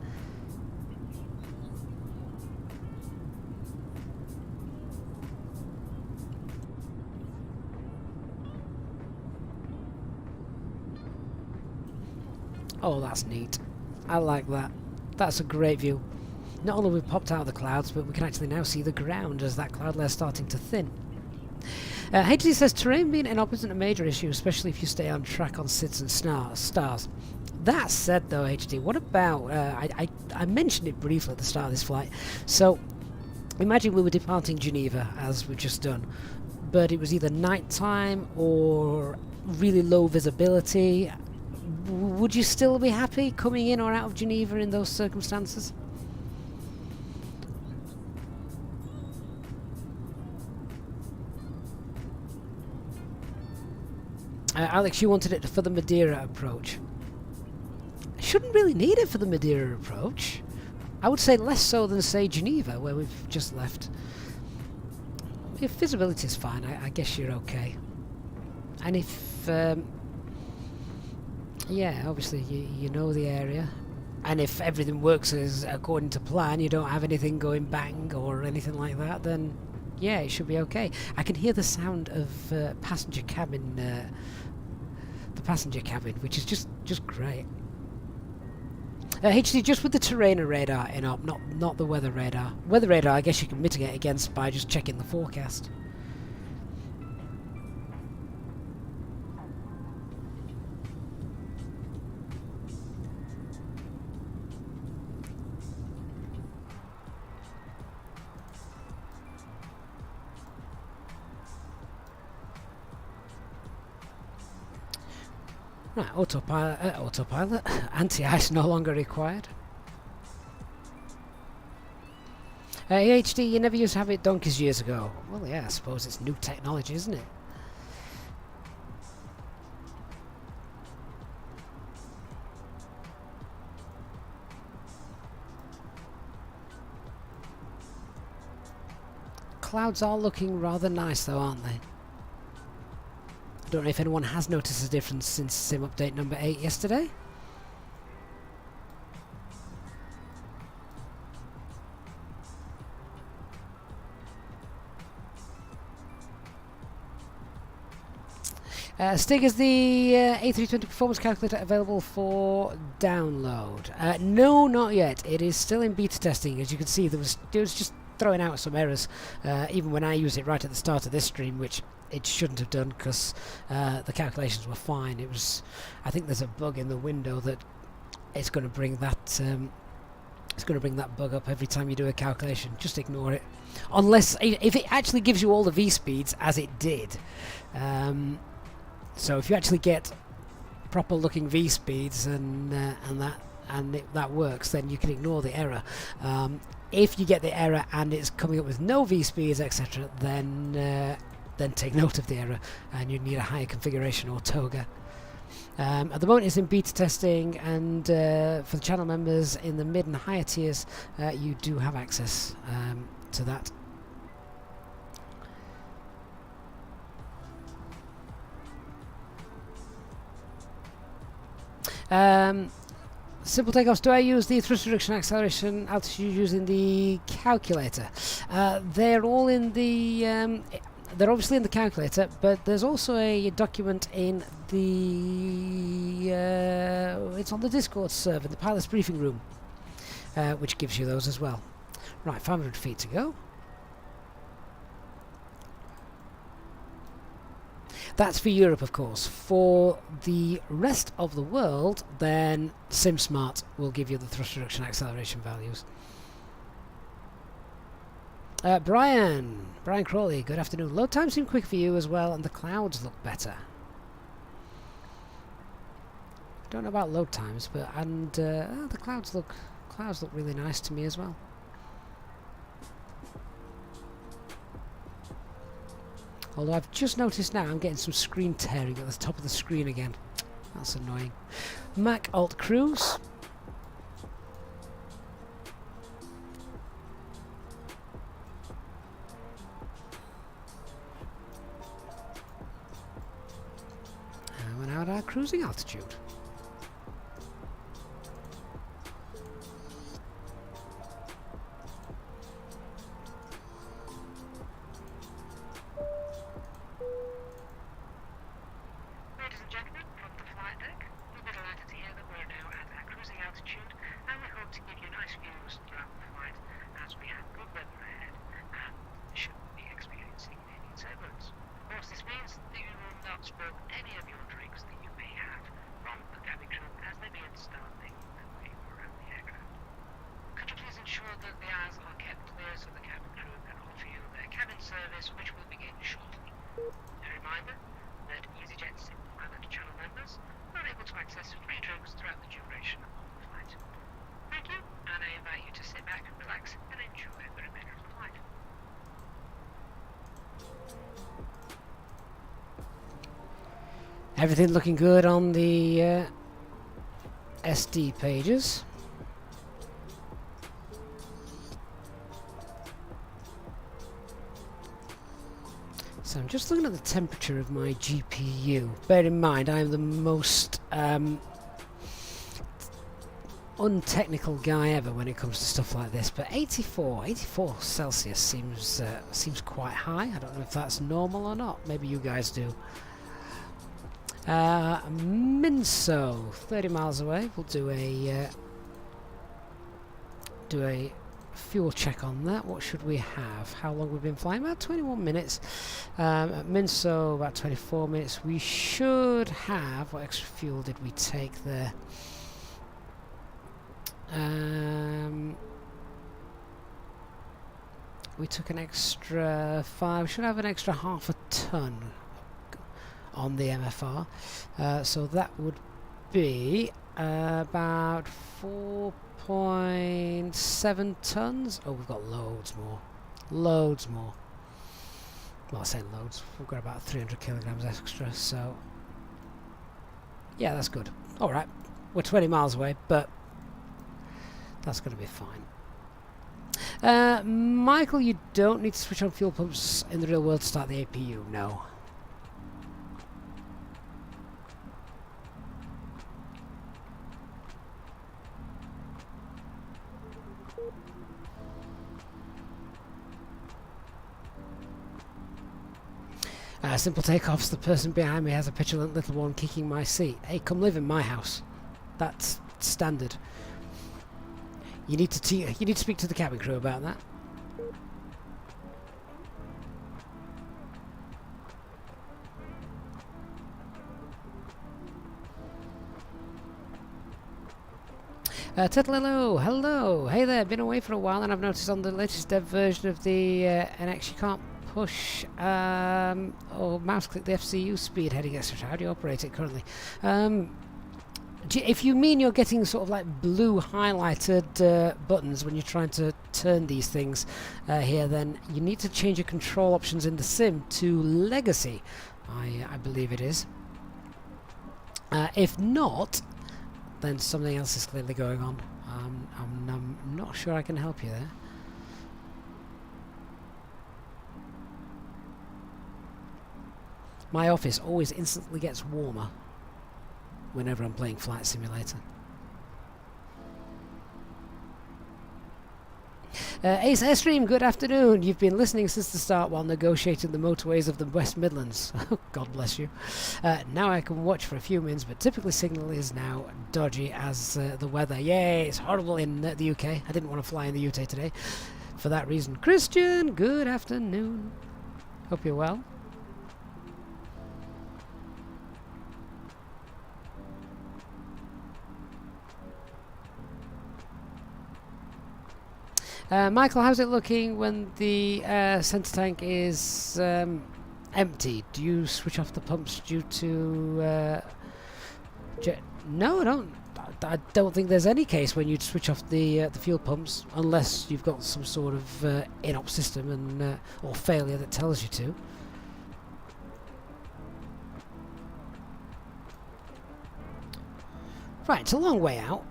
Oh, that's neat. I like that. That's a great view. Not only have we popped out of the clouds, but we can actually now see the ground as that cloud layer is starting to thin. HD says, terrain being in op isn't a major issue, especially if you stay on track on SIDS and stars. That said though, HD, what about, I mentioned it briefly at the start of this flight. So, imagine we were departing Geneva, as we've just done, but it was either night time or really low visibility. Would you still be happy coming in or out of Geneva in those circumstances? Alex, you wanted it for the Madeira approach. Shouldn't really need it for the Madeira approach. I would say less so than, say, Geneva, where we've just left. If visibility is fine, I guess you're okay. And if... yeah, obviously you know the area, and if everything works as according to plan, you don't have anything going bang or anything like that, then yeah, it should be okay. I can hear the sound of passenger cabin, the passenger cabin, which is just great. HD, just with the terrain radar in up, not the weather radar. Weather radar, I guess you can mitigate against by just checking the forecast. Right, autopilot, anti-ice no longer required. HD, you never used to have it donkeys years ago. Well, yeah, I suppose it's new technology, isn't it? Clouds are looking rather nice though, aren't they? I don't know if anyone has noticed a difference since sim update number 8 yesterday. Stig, is the A320 performance calculator available for download? No, not yet. It is still in beta testing. As you can see, it was just throwing out some errors, even when I used it right at the start of this stream, which it shouldn't have done because the calculations were fine. It was, I think there's a bug in the window that it's going to bring that It's going to bring that bug up every time you do a calculation. Just ignore it. Unless, if it actually gives you all the V-speeds, as it did. So if you actually get proper looking V-speeds and that works, then you can ignore the error. If you get the error and it's coming up with no V-speeds, etc., then take note of the error, and you need a higher configuration or toga. At the moment it's in beta testing, and for the channel members in the mid and higher tiers, you do have access to that. Simple takeoffs. Do I use the thrust reduction acceleration altitude using the calculator? They're all in the they're obviously in the calculator, but there's also a document in the it's on the Discord server, the pilot's briefing room, which gives you those as well. Right, 500 feet to go. That's for Europe, of course. For the rest of the world, then SimSmart will give you the thrust reduction acceleration values. Brian Crawley, good afternoon. Load times seem quick for you as well, and the clouds look better. Don't know about load times, but the clouds look really nice to me as well. Although I've just noticed now I'm getting some screen tearing at the top of the screen again. That's annoying. Mac Alt Cruise. And we're now at our cruising altitude. Everything looking good on the SD pages. So I'm just looking at the temperature of my GPU. Bear in mind, I am the most untechnical guy ever when it comes to stuff like this. But 84 Celsius seems quite high. I don't know if that's normal or not. Maybe you guys do. Minso, 30 miles away. We'll do a fuel check on that. What should we have? How long we've been flying? About 21 minutes. At Minso, about 24 minutes. We should have. What extra fuel did we take there? We took an extra 5. We should have an extra half a ton on the MFR, so that would be about 4.7 tons. Oh, we've got loads more. Well, I say loads, we've got about 300 kilograms extra, so yeah, that's good. Alright, we're 20 miles away, but that's going to be fine. Michael, you don't need to switch on fuel pumps in the real world to start the APU, no. Simple takeoffs. The person behind me has a petulant little one kicking my seat. Hey, come live in my house. That's standard. You need to speak to the cabin crew about that. Turtle, hello, hello, hey there, been away for a while and I've noticed on the latest dev version of the NX you can't push or mouse click the FCU speed heading, etc. How do you operate it currently? If you mean you're getting sort of like blue highlighted buttons when you're trying to turn these things here, then you need to change your control options in the sim to Legacy, I believe it is. If not, then something else is clearly going on. I'm not sure I can help you there. My office always instantly gets warmer whenever I'm playing Flight Simulator. Ace Airstream, good afternoon. You've been listening since the start while negotiating the motorways of the West Midlands. God bless you. Now I can watch for a few minutes, but typically signal is now dodgy as the weather. Yay, it's horrible in the UK. I didn't want to fly in the UK today for that reason. Christian, good afternoon. Hope you're well. Michael, how's it looking when the centre tank is empty? Do you switch off the pumps due to No, I don't think there's any case when you'd switch off the fuel pumps unless you've got some sort of in-op system and or failure that tells you to. Right, it's a long way out,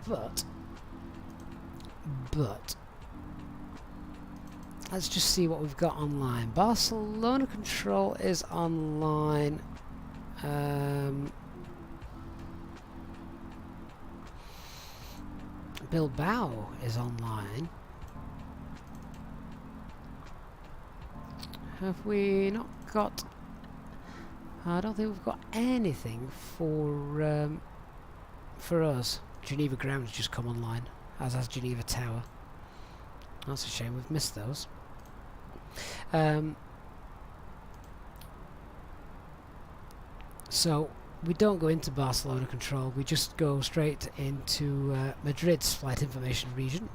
but let's just see what we've got online. Barcelona control is online. Bilbao is online. Have we not got... I don't think we've got anything for us. Geneva Ground's just come online, as has Geneva Tower. That's a shame, we've missed those. So we don't go into Barcelona control, we just go straight into Madrid's flight information region.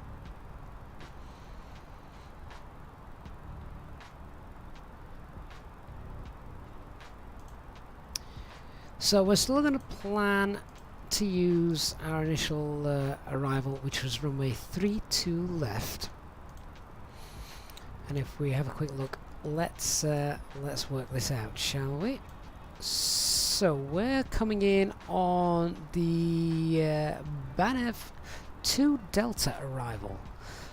So we're still going to plan to use our initial arrival, which was runway 32 left. And if we have a quick look, let's work this out, shall we? So we're coming in on the Banev 2 Delta arrival.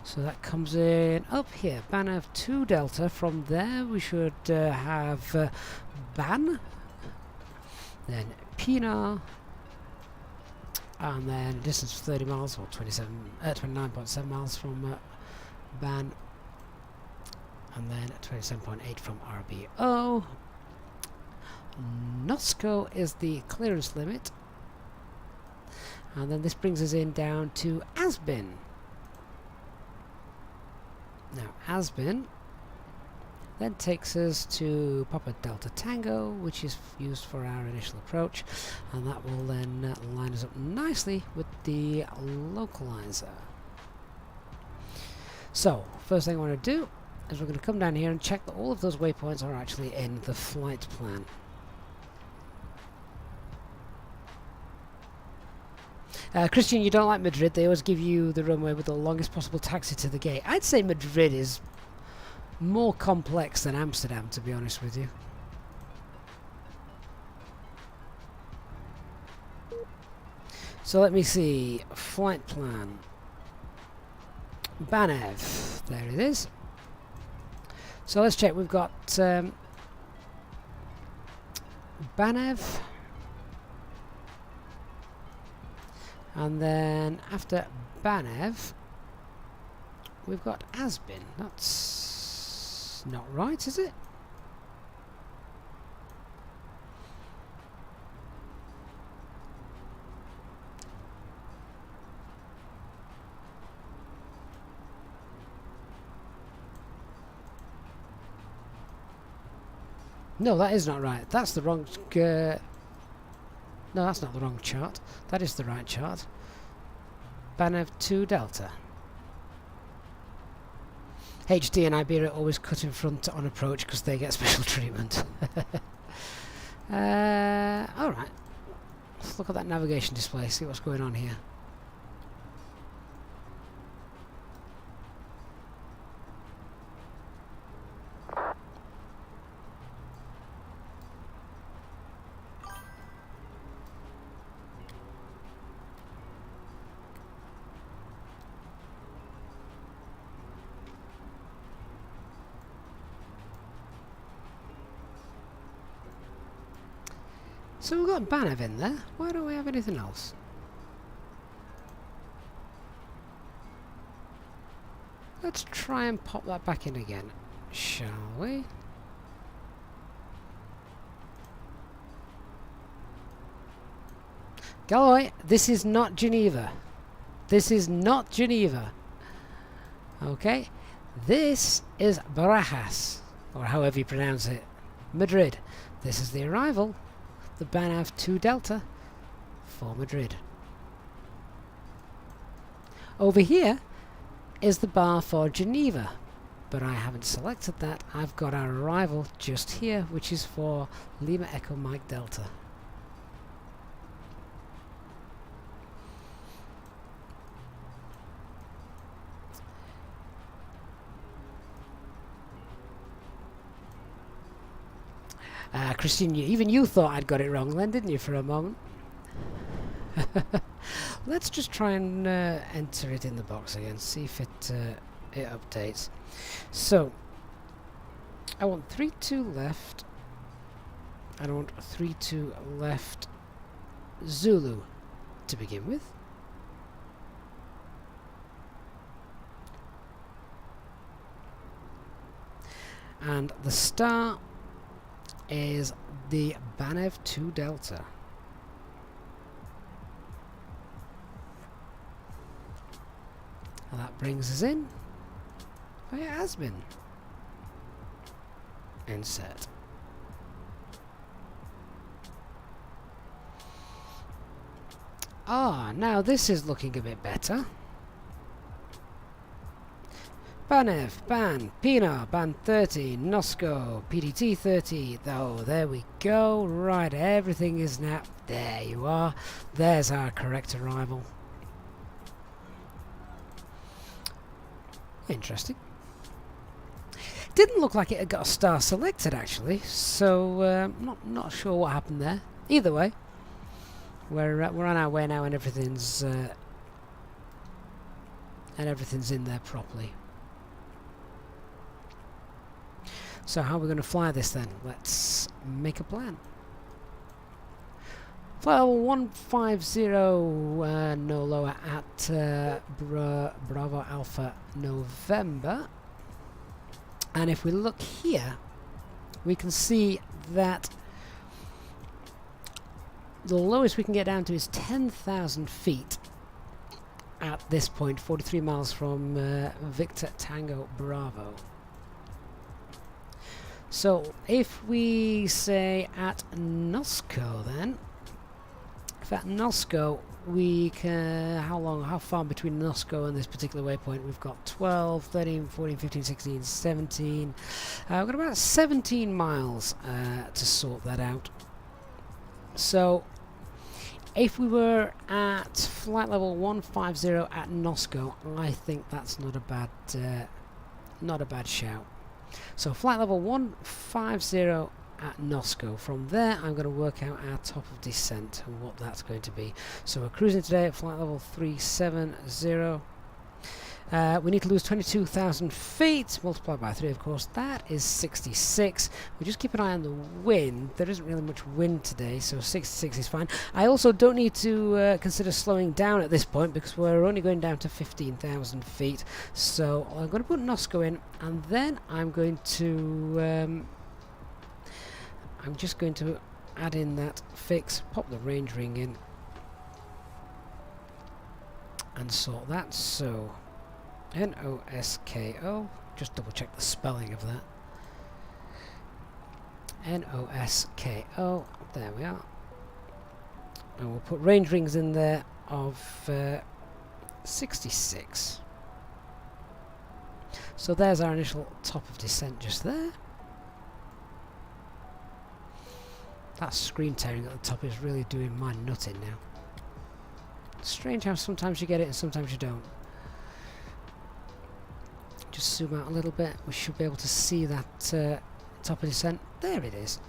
So that comes in up here, Banev 2 Delta. From there we should have Ban, then Pinar, and then distance 30 miles or 29.7 miles from Ban, and then 27.8 from RBO. Nosco is the clearance limit, and then this brings us in down to Asbin. Now Asbin then takes us to Papa Delta Tango, which is used for our initial approach, and that will then line us up nicely with the localizer. So first thing I want to do is we're going to come down here and check that all of those waypoints are actually in the flight plan. Christian, you don't like Madrid. They always give you the runway with the longest possible taxi to the gate. I'd say Madrid is more complex than Amsterdam, to be honest with you. So let me see. Flight plan. Banev. There it is. So let's check. We've got Banev. And then after Banev, we've got Asbin. That's not right, is it? No, that is not right. That's the wrong... no, that's not the wrong chart. That is the right chart. Banev 2 Delta. HD and Iberia always cut in front on approach because they get special treatment. Alright. Let's look at that navigation display, see what's going on here. So we've got Banev in there. Why don't we have anything else? Let's try and pop that back in again, shall we? Galloway, this is not Geneva. This is not Geneva. Okay? This is Barajas, or however you pronounce it. Madrid. This is the arrival. The Banev 2 Delta for Madrid. Over here is the bar for Geneva, but I haven't selected that. I've got our arrival just here, which is for Lima Echo Mike Delta. Christine, even you thought I'd got it wrong then, didn't you, for a moment? Let's just try and enter it in the box again, see if it updates. So, I want 32 left. I want 32 left Zulu to begin with. And the star is the Banev 2 Delta. And that brings us in. Oh, it has been. Insert. Ah, now this is looking a bit better. Banev, Ban, Pina, Ban 30, Nosco, PDT 30. Oh, there we go. Right, everything is now. There you are. There's our correct arrival. Interesting. Didn't look like it had got a star selected actually, so not sure what happened there. Either way, we're on our way now, and everything's in there properly. So how are we going to fly this then? Let's make a plan. Flight level 150, no lower at Bravo Alpha November. And if we look here, we can see that the lowest we can get down to is 10,000 feet at this point, 43 miles from Victor Tango Bravo. So if we say at Nosco then, if at Nosco we can, how far between Nosco and this particular waypoint? We've got 12, 13, 14, 15, 16, 17. We've got about 17 miles to sort that out. So if we were at flight level 150 at Nosco, I think that's not a bad shout. So flight level 150 at Nosco. From there I'm going to work out our top of descent and what that's going to be. So we're cruising today at flight level 370. We need to lose 22,000 feet, multiplied by 3 of course, that is 66. We just keep an eye on the wind. There isn't really much wind today, so 66 is fine. I also don't need to consider slowing down at this point because we're only going down to 15,000 feet. So I'm going to put Nosco in, and then I'm going to I'm just going to add in that fix, pop the range ring in and sort that. So Nosco, just double check the spelling of that. Nosco, there we are. And we'll put range rings in there of 66. So there's our initial top of descent just there. That screen tearing at the top is really doing my nut in now. Strange how sometimes you get it and sometimes you don't. Just zoom out a little bit. We should be able to see that top of descent. There it is.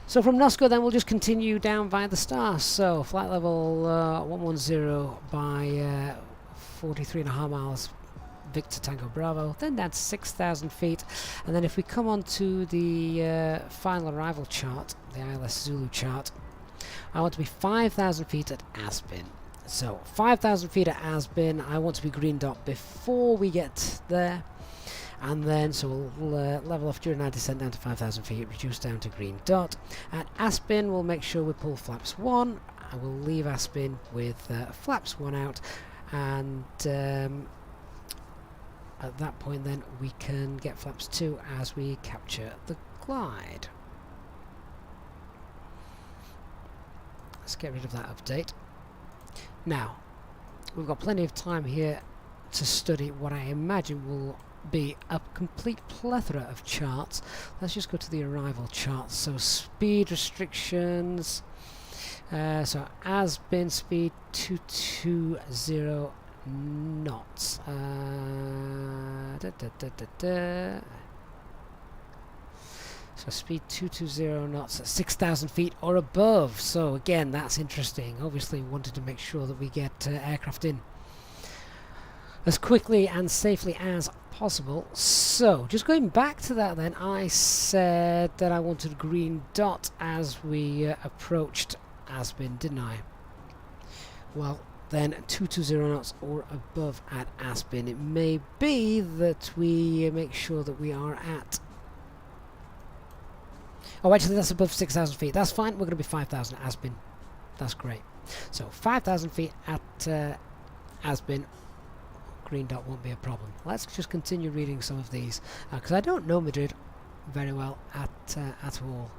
So from Nosco then we'll just continue down via the star. So flight level 110 by 43.5 miles Victor Tango Bravo, then down to 6,000 feet, and then if we come on to the final arrival chart, the ILS Zulu chart, I want to be 5,000 feet at Aspen. So 5,000 feet at Aspen, I want to be green dot before we get there, and then so we'll level off during our descent down to 5,000 feet, reduce down to green dot. At Aspen we'll make sure we pull flaps 1, and we'll leave Aspen with flaps 1 out, and at that point then we can get flaps 2 as we capture the glide. Let's get rid of that update. Now, we've got plenty of time here to study what I imagine will be a complete plethora of charts. Let's just go to the arrival chart. So speed restrictions. So Aspen speed 220 knots. So speed 220 knots at 6,000 feet or above. So again, that's interesting. Obviously, we wanted to make sure that we get aircraft in as quickly and safely as possible. So just going back to that then, I said that I wanted green dot as we approached Aspen, didn't I? Well, then 220 knots or above at Aspen. It may be that we make sure that we are at... Oh, actually that's above 6,000 feet. That's fine. We're going to be 5,000 at Aspen. That's great. So 5,000 feet at Aspen. Green dot won't be a problem. Let's just continue reading some of these because I don't know Madrid very well at all.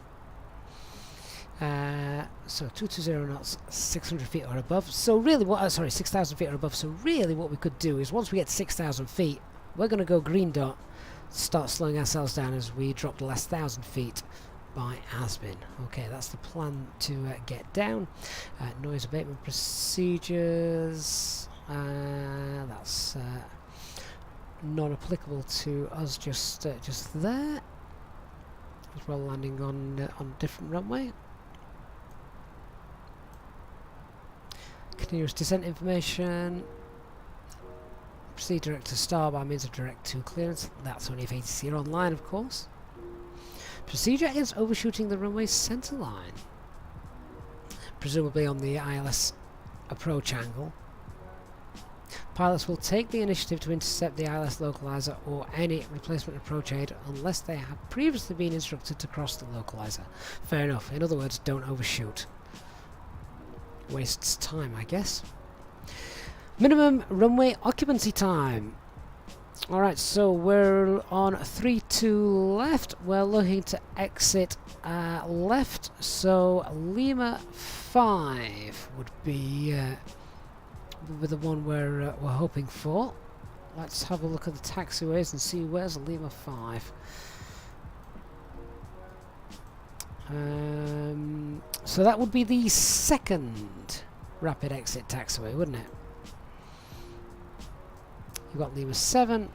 So 220 knots, 600 feet or above. So really, what? Sorry, 6,000 feet or above. So really, what we could do is once we get 6,000 feet, we're going to go green dot, start slowing ourselves down as we drop the last 1,000 feet by Aspen. Okay, that's the plan to get down. Noise abatement procedures. That's non-applicable to us just there. As well, landing on a different runway. Continuous descent information. Proceed direct to star by means of direct to clearance. That's only if ATC are online, of course. Procedure against overshooting the runway centre line. Presumably on the ILS approach angle. Pilots will take the initiative to intercept the ILS localizer or any replacement approach aid unless they have previously been instructed to cross the localizer. Fair enough. In other words, don't overshoot. Wastes time, I guess. Minimum runway occupancy time. Alright, so we're on 3-2 left. We're looking to exit left, so Lima 5 would be the one we're hoping for. Let's have a look at the taxiways and see where's Lima 5. So that would be the second rapid exit taxiway, wouldn't it? You've got Lima 7,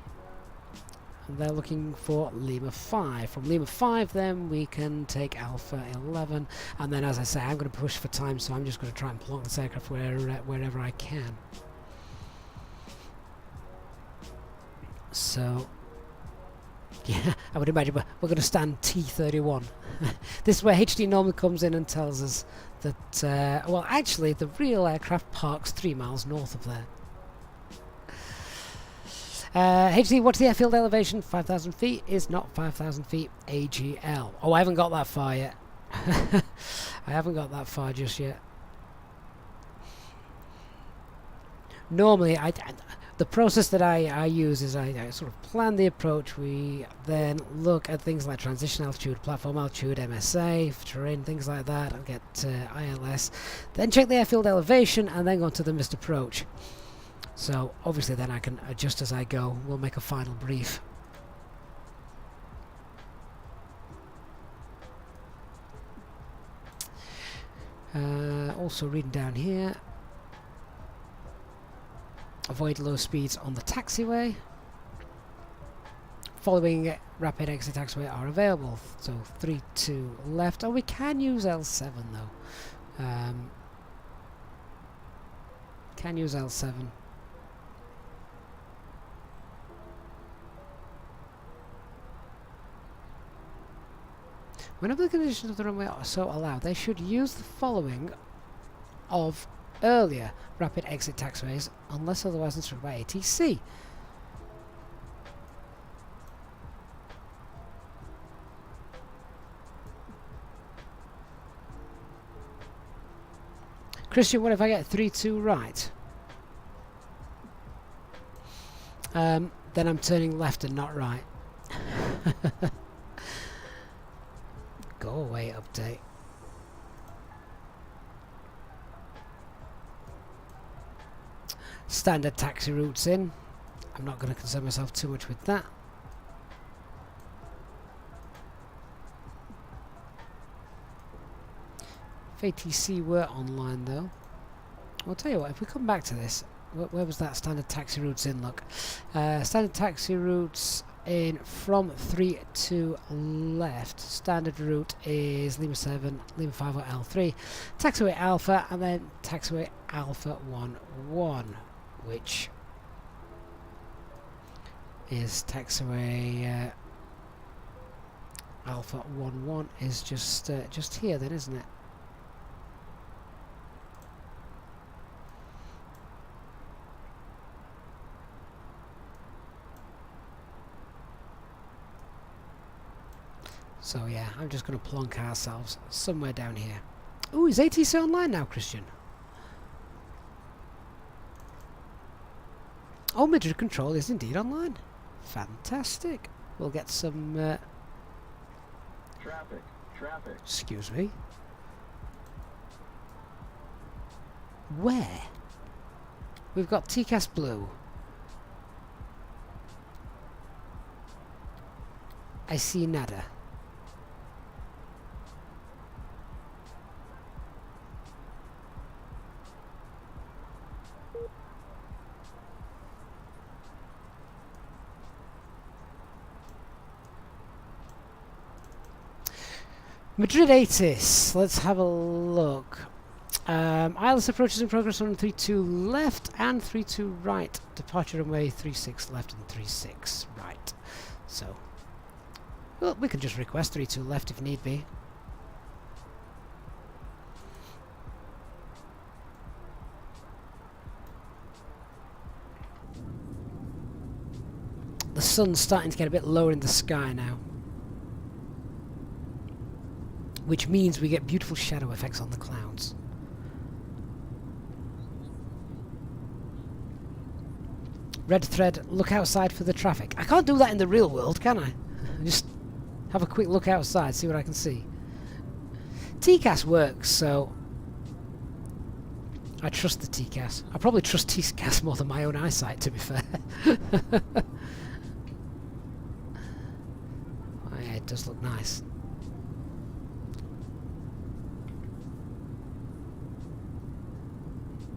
and they're looking for Lima 5. From Lima 5 then we can take Alpha 11, and then as I say, I'm going to push for time, so I'm just going to try and plonk this aircraft wherever I can. So, yeah, I would imagine we're going to stand T31. This is where HD normally comes in and tells us that, well actually the real aircraft parks 3 miles north of there. HD, what's the airfield elevation? 5,000 feet is not 5,000 feet AGL. Oh, I haven't got that far yet. I haven't got that far just yet. Normally, the process that I use is I sort of plan the approach. We then look at things like transition altitude, platform altitude, MSA, terrain, things like that. I'll get ILS, then check the airfield elevation, and then go on to the missed approach. So obviously then I can adjust as I go. We'll make a final brief. Also reading down here. Avoid low speeds on the taxiway. Following rapid exit taxiway are available. So 3-2 left. Oh, we can use L7 though. Can use L7. Whenever the conditions of the runway are so allowed, they should use the following of earlier rapid exit taxiways unless otherwise instructed by ATC. Christian, what if I get 3-2 right? Then I'm turning left and not right. Go away, update. Standard taxi routes in. I'm not going to concern myself too much with that. If ATC were online though, I'll tell you what, if we come back to this, where was that standard taxi routes in? Look, standard taxi routes in from 3-2 left. Standard route is Lima 7, Lima 5 or L3, taxiway Alpha, and then taxiway Alpha 1-1, which is taxiway Alpha 1-1 is just here then, isn't it? So yeah, I'm just going to plonk ourselves somewhere down here. Ooh, is ATC online now, Christian? Oh, Madrid Control is indeed online. Fantastic. We'll get some... Traffic. Excuse me. Where? We've got TCAS Blue. I see nada. Madrid ATIS, let's have a look. ILS approaches in progress on 3-2 left and 3-2 right. Departure runway 3-6 left and 3-6 right. So, well, we can just request 3-2 left if need be. The sun's starting to get a bit lower in the sky now, which means we get beautiful shadow effects on the clouds. Red thread, look outside for the traffic. I can't do that in the real world, can I? Just have a quick look outside, see what I can see. TCAS works, so I trust the TCAS. I probably trust TCAS more than my own eyesight, to be fair. Oh, yeah, it does look nice.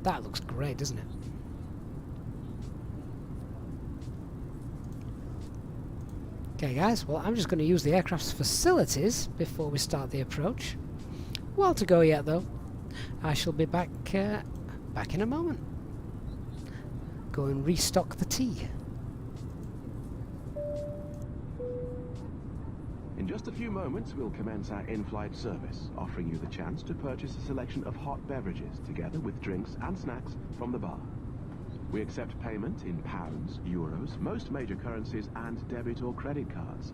That looks great, doesn't it? Okay guys, well I'm just going to use the aircraft's facilities before we start the approach. Well to go yet though. I shall be back in a moment. Go and restock the tea. In just a few moments, we'll commence our in-flight service, offering you the chance to purchase a selection of hot beverages, together with drinks and snacks from the bar. We accept payment in pounds, euros, most major currencies, and debit or credit cards.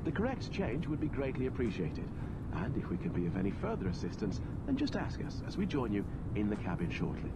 The correct change would be greatly appreciated, and if we can be of any further assistance, then just ask us as we join you in the cabin shortly.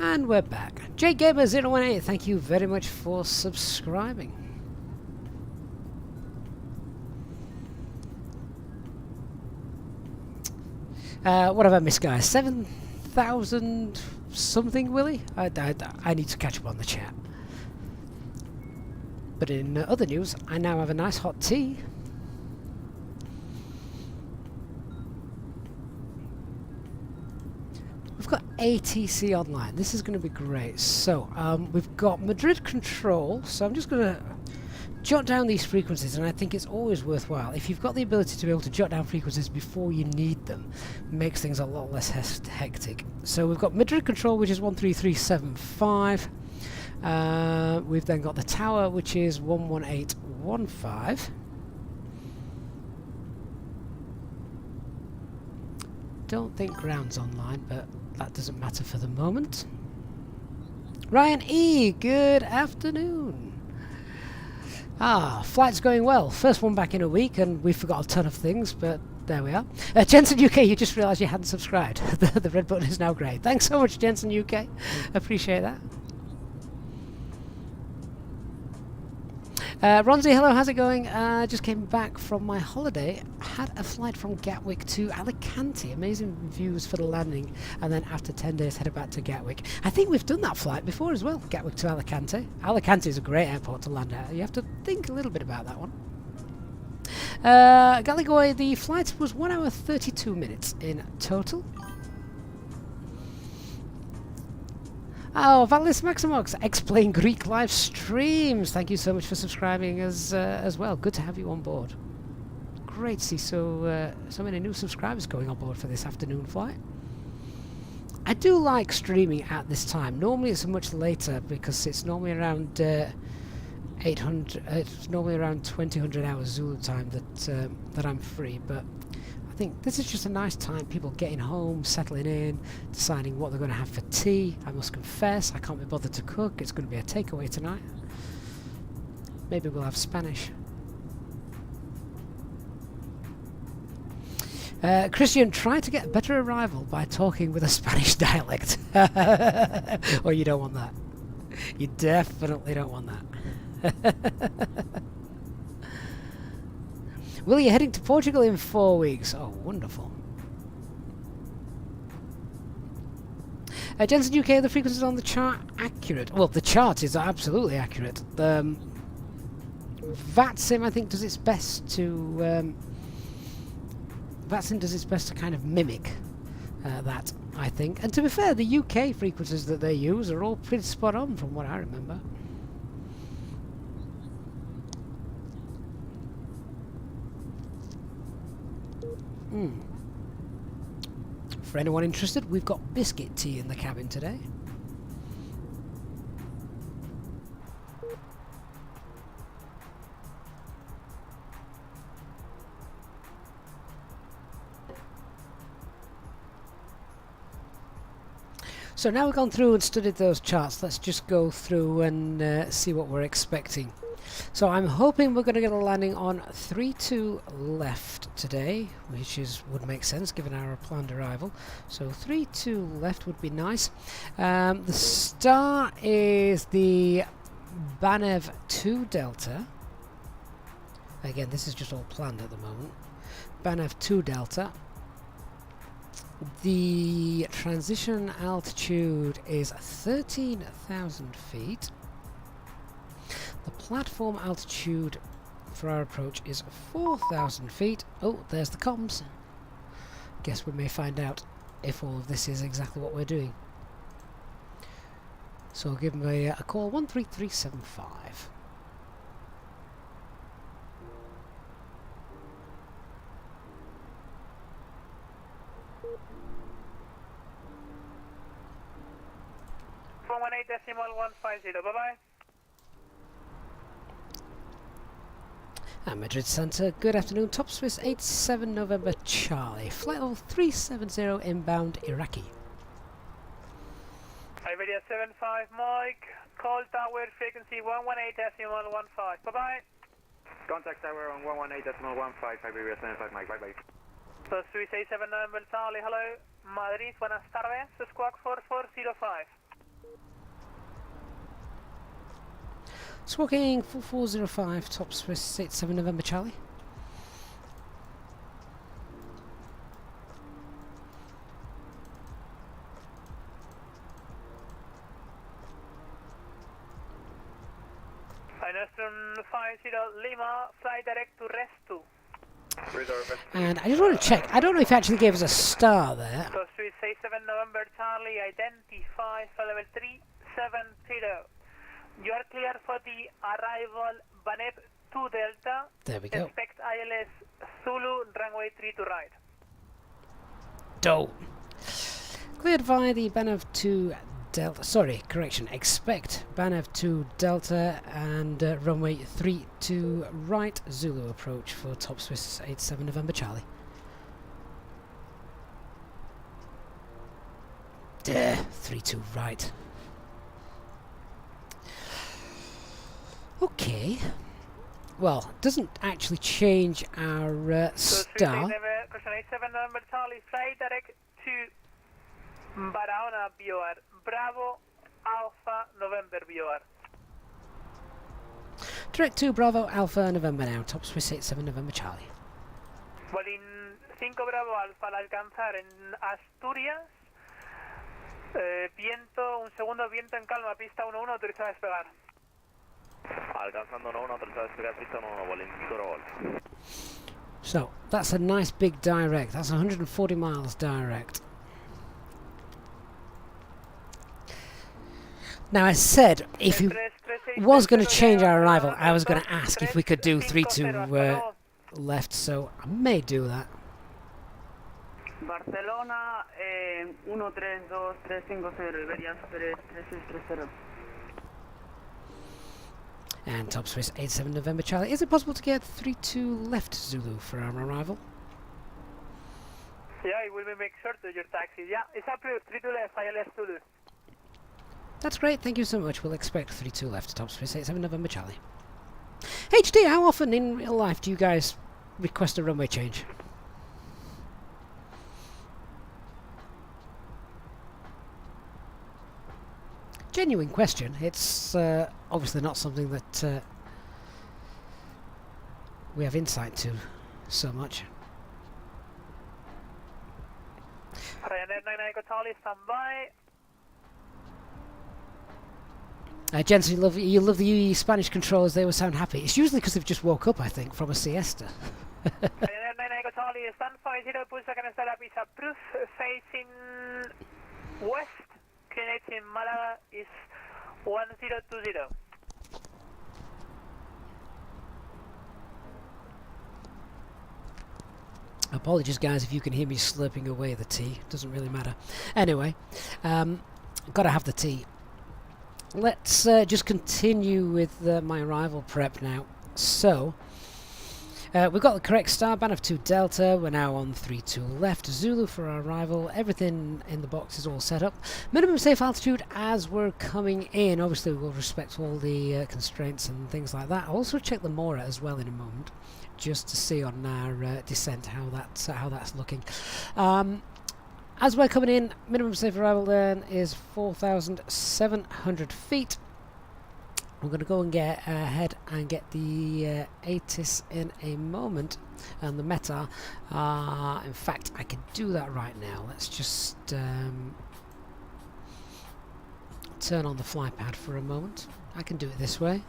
And we're back. JGamer018, thank you very much for subscribing. What have I missed, guys? 7,000 something, Willie? I need to catch up on the chat. But in other news, I now have a nice hot tea. We've got ATC online. This is going to be great. So, we've got Madrid control. So I'm just going to jot down these frequencies, and I think it's always worthwhile. If you've got the ability to be able to jot down frequencies before you need them, it makes things a lot less hectic. So we've got Madrid control, which is 13375. We've then got the tower, which is 11815. Don't think ground's online, but that doesn't matter for the moment. Ryan E, good afternoon. Flight's going well. First one back in a week, and we forgot a ton of things, but there we are. Jensen UK, you just realised you hadn't subscribed. The red button is now grey. Thanks so much, Jensen UK. Appreciate that. Ronzi, hello, how's it going? Just came back from my holiday. Had a flight from Gatwick to Alicante. Amazing views for the landing. And then after 10 days, headed back to Gatwick. I think we've done that flight before as well, Gatwick to Alicante. Alicante is a great airport to land at. You have to think a little bit about that one. Gallagher, the flight was 1 hour 32 minutes in total. Oh, Valis Maximox, Explain Greek live streams. Thank you so much for subscribing as well. Good to have you on board. Great to see so many new subscribers going on board for this afternoon flight. I do like streaming at this time. Normally it's much later because it's normally around 800. It's normally around 2000 hours Zulu time that I'm free. But I think this is just a nice time. People getting home, settling in, deciding what they're going to have for tea. I must confess, I can't be bothered to cook. It's going to be a takeaway tonight. Maybe we'll have Spanish. Christian, try to get a better arrival by talking with a Spanish dialect. Or you don't want that. You definitely don't want that. Will, you're heading to Portugal in 4 weeks. Oh, wonderful. Jensen UK, the frequencies on the chart accurate? Well, the chart is absolutely accurate. The VATSIM, I think, does its best to VATSIM does its best to kind of mimic that, I think. And to be fair, the UK frequencies that they use are all pretty spot on from what I remember. For anyone interested, we've got biscuit tea in the cabin today. So now we've gone through and studied those charts, let's just go through and see what we're expecting. So I'm hoping we're going to get a landing on 3-2 left today, which would make sense given our planned arrival. So 3-2 left would be nice. The star is the Banev 2 Delta. Again, this is just all planned at the moment. Banev 2 Delta. The transition altitude is 13,000 feet. The platform altitude for our approach is 4,000 feet. Oh, there's the comms. Guess we may find out if all of this is exactly what we're doing. So I'll give them a call, 13375. Bye-bye. Madrid Centre, good afternoon. Top Swiss 87 November Charlie. Flight level 370 inbound Iraqi. Iberia 75 Mike. Call tower frequency 118.115. Bye-bye. Contact tower on 118.15. Iberia 75 Mike. Bye-bye. So Swiss 87 November Charlie, hello. Madrid, buenas tardes. Squawk 4405. Squawking 4405, top Swiss 87 November Charlie. Nostrum 50 Lima, fly direct to rest 2. And I just want to check, I don't know if he actually gave us a star there. So Swiss 87 November Charlie, identify for level 370. You are clear for the arrival Banep 2 Delta. There we go. Expect ILS Zulu, runway 3 to right. Dope. Cleared via the Banev 2 Delta, sorry, correction, expect Banev 2 Delta and runway 3 to right, Zulu approach for top Swiss 87 November Charlie. Duh, 3 to right. Okay. Well, doesn't actually change our star. Question 87 November Charlie, fly direct to Barahona BOR, Bravo Alpha November BOR. Direct to Bravo Alpha November now, top Swiss 87 November Charlie. Bolín 5 Bravo Alpha al alcanzar en Asturias, viento, un segundo, viento en calma, pista 1-1, autorizado a despegar. Alcanzando 1-1, autorizado a despegar, pista 1-1, Bolín 5 Bravo Alpha. So, that's a nice big direct, that's 140 miles direct. Now, I said if he was going to change our arrival, I was going to ask if we could do 3-2 left, so I may do that. Barcelona 132350, Iberia 3630. And top Swiss 87 November Charlie. Is it possible to get 3-2 left Zulu for our arrival? Yeah, it will make sure to your taxi. Yeah, it's approved. 3-2 left, ILS Zulu. That's great, thank you so much. We'll expect 3-2 left, top Swiss 87 November Charlie. HD, how often in real life do you guys request a runway change? Genuine question. It's obviously not something that we have insight to so much. Ryanair 99 Charlie, stand by. Jensen, you love the Spanish controllers, they will sound happy. It's usually because they've just woke up, I think, from a siesta. Ryanair 99 Charlie, stand 50, pulsa canasta is approved, facing west, coordinates in Malaga is 1020. Apologies guys if you can hear me slurping away the tea, doesn't really matter. Anyway, gotta have the tea. Let's just continue with my arrival prep now. So, we've got the correct star, Banev 2 Delta, we're now on 3-2 left, Zulu for our arrival, everything in the box is all set up. Minimum safe altitude as we're coming in, obviously we'll respect all the constraints and things like that. I'll also check the Mora as well in a moment, just to see on our descent how that's looking. As we're coming in, minimum safe arrival then is 4,700 feet. I'm going to go and get ahead and get the ATIS in a moment, and the METAR. In fact, I can do that right now. Let's just turn on the fly pad for a moment. I can do it this way.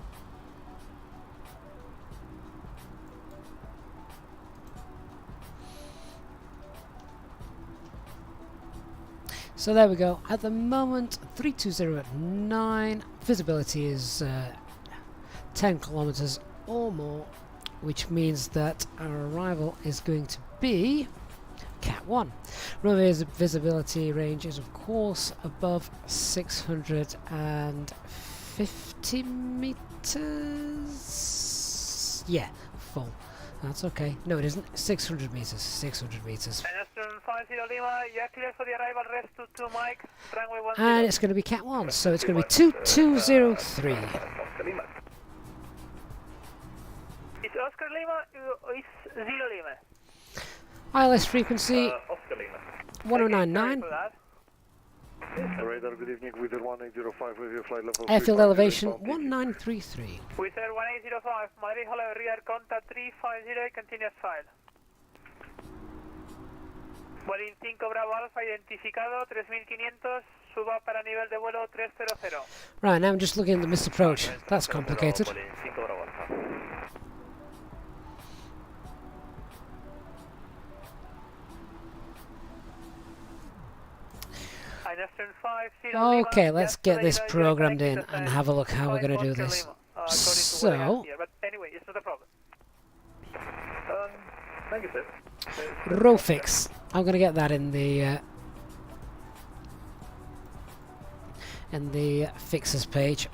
So there we go. At the moment, 320 at 9. Visibility is 10 kilometers or more, which means that our arrival is going to be Cat 1. Runway visibility range is of course above 650 meters. Yeah, full. That's okay. No, it isn't. 600 meters. 600 meters. And it's going to be Cat 1, so it's going to be 2203. It's Oscar Lima or it's Zero Lima? ILS frequency 1099. Radar, good evening, with 1805 with your flight level. Airfield elevation 1933. Wizard 1805, Madrid, hello, rear contact 350, continuous file. Boeing 5 Bravo Alpha identificado 3500, suba para nivel de vuelo 300. Right, now I'm just looking at the missed approach. That's complicated. Okay, let's get this programmed in and have a look how we're going to do this. So, row fix. I'm going to get that in the fixes page.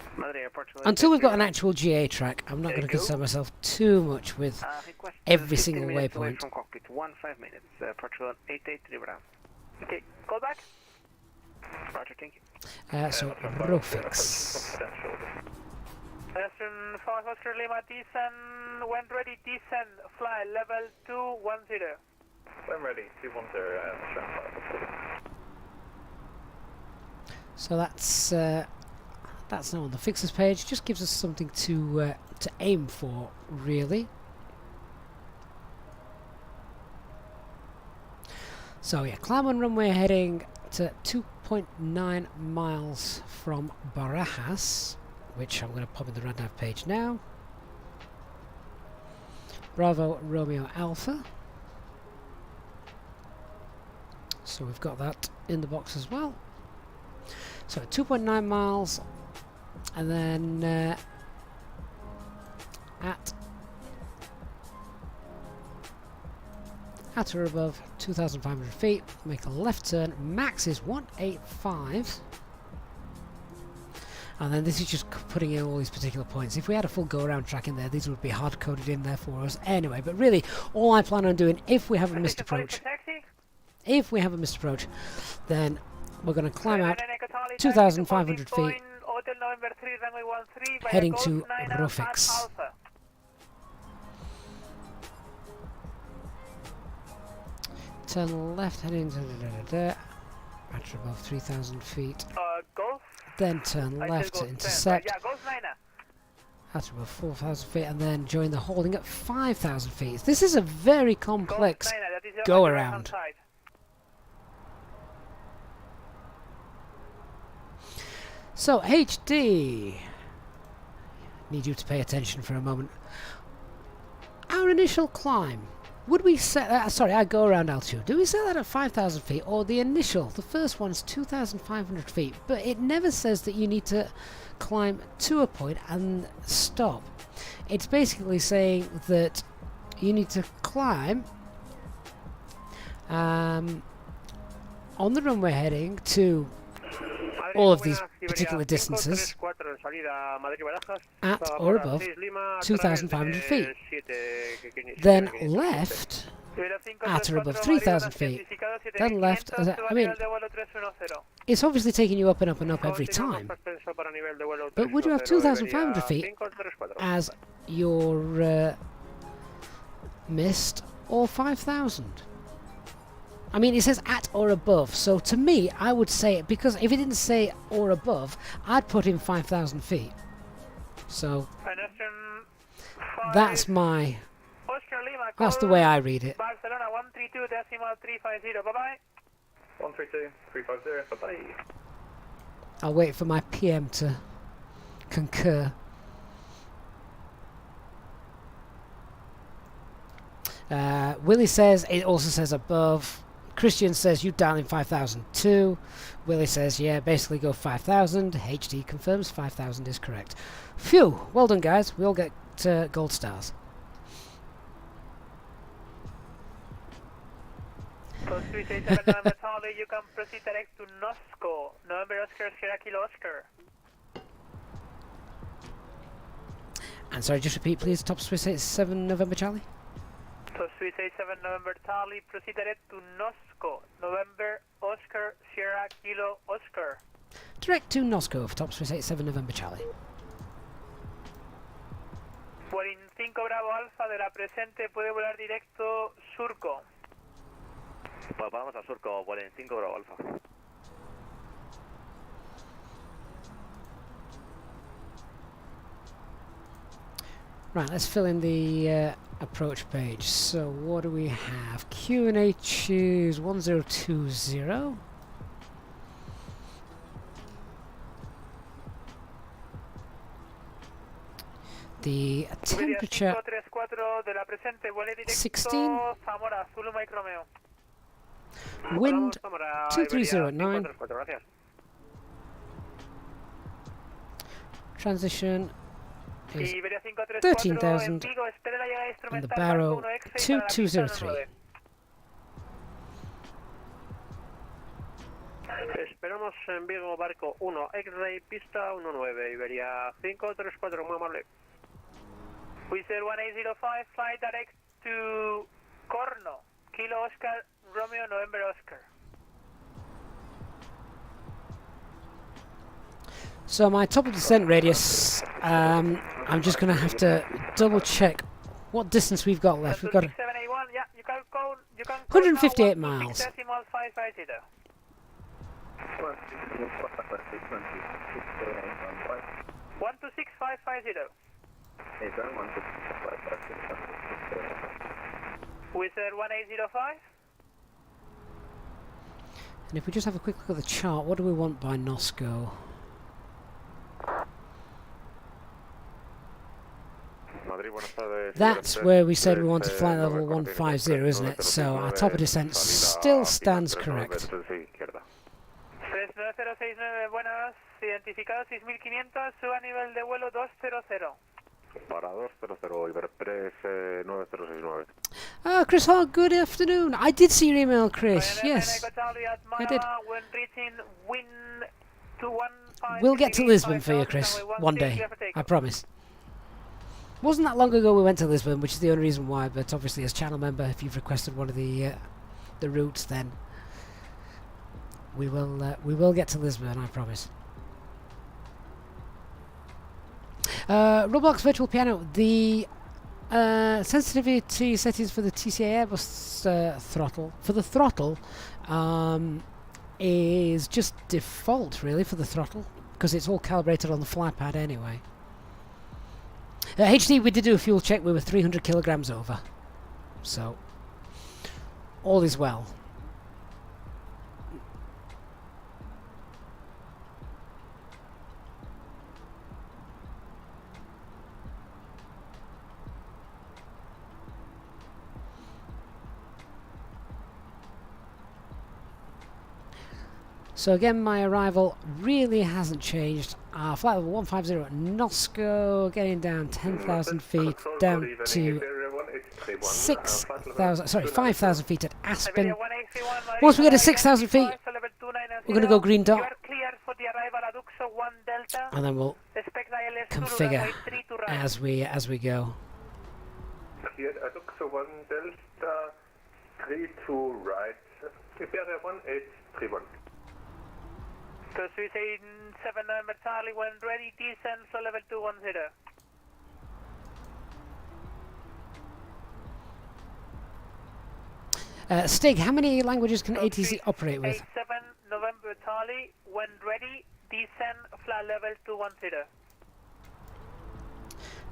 Until we've got an actual GA track, I'm not going to concern myself too much with every single waypoint. From cockpit, 15 minutes, approach 883 Bravo. Okay, call back. Roger, thank you. So, row fix. Western 5 Oscar Lima, descend, when ready, descend, fly level 210. When ready, 210, So that's now on the fixes page. Just gives us something to aim for, really. So yeah, climb on runway heading to 2.9 miles from Barajas, which I'm going to pop in the rundown page now. Bravo Romeo Alpha. So we've got that in the box as well. So 2.9 miles, and then at or above 2,500 feet, make a left turn. Max is 185. And then this is just putting in all these particular points. If we had a full go-around track in there, these would be hard-coded in there for us anyway. But really, all I plan on doing, if we have a missed approach, then we're going to climb out 2,500 feet, heading to Rofix. Turn left, heading to at or above 3,000 feet. Golf. Then turn left to intercept at above 4,000 feet, and then join the holding at 5,000 feet. This is a very complex go-around. So, HD, need you to pay attention for a moment. Our initial climb, would we set that, sorry, our go-around altitude, do we set that at 5,000 feet, or the initial, the first one's 2,500 feet, but it never says that you need to climb to a point and stop. It's basically saying that you need to climb on the runway heading to all of these particular distances at or above 2,500 feet. Then left at or above 3,000 feet. Then left, I mean, it's obviously taking you up and up and up every time. But would you have 2,500 feet as your missed, or 5,000? I mean, it says at or above, so to me, I would say, because if it didn't say or above, I'd put in 5,000 feet. So, that's the way I read it. Barcelona 132.350, bye-bye. 132.350, bye-bye. I'll wait for my PM to concur. Willie says, it also says above. Christian says, you dial in 5,002. Willie says, yeah, basically go 5,000. HD confirms 5,000 is correct. Phew, well done guys, we all get gold stars. So 387 November Charlie, you can proceed direct to Nosco. November Oscar, Sierra Kilo Oscar. And sorry, just repeat please, top Swiss 87 November Charlie. So Swiss 87 November Charlie, proceed direct to Nosco. November Oscar, Sierra Kilo Oscar. Direct to Nosco for top Swiss 87 November Charlie. Boeing 5 Bravo Alfa de la presente puede volar directo Surco. Vamos a Surco, Boeing 5 Bravo Alfa. Right, let's fill in the approach page. So what do we have? QNH is 1020. The temperature 534 de la presente, vuele directo 16. Zamora, Zulu Mike Romeo. Wind Zamora, 230 at Iberia, 9. 534, gracias. Transition is Iberia 534 13,000 en Vigo, espere la llegada and the instrumental barrow barco 1X para la pista 2203. 9. Esperamos en Vigo, barco 1, X-Ray, pista 19, Iberia 534, muy amable. Wizard 1805, fly direct to Corno, Kilo Oscar, Romeo, November Oscar. So my top of descent radius, I'm just going to have to double check what distance we've got left. We've got 6781, yeah, you can go 158 miles. 550. 126550. Wizard 1805. And if we just have a quick look at the chart, what do we want by NOSCO? That's where we said we wanted flight level 150, isn't it? So our top of descent still stands correct. 39069, buenas, identificado 6500, suba a nivel de vuelo 200. Para 200, Iberpress 9069. Oh, Chris Hogg, good afternoon. I did see your email, Chris. Yes, I did. When reaching wind 215, We'll get to Lisbon for you, Chris, one day. I promise. Wasn't that long ago we went to Lisbon, which is the only reason why, but obviously as channel member, if you've requested one of the routes, then we will get to Lisbon, I promise. Roblox Virtual Piano, the sensitivity settings for the TCA Airbus throttle, is just default really for the throttle, because it's all calibrated on the flypad anyway. HD, we did do a fuel check, we were 300 kilograms over, so all is well. So again, my arrival really hasn't changed. Flight level 150 at NOSCO, getting down 10,000 feet, down to 5,000 feet at Aspen. Once we get to 6,000 feet, we're going to go green dot, and then we'll configure as we go. Here, Aduxo 1 Delta 32 right, Iberia 1831. So Suicide 7 November Charlie, when ready, descend, so level 210. Stig, how many languages can ATC operate with? 7 November Charlie, when ready, descend, flight level 210.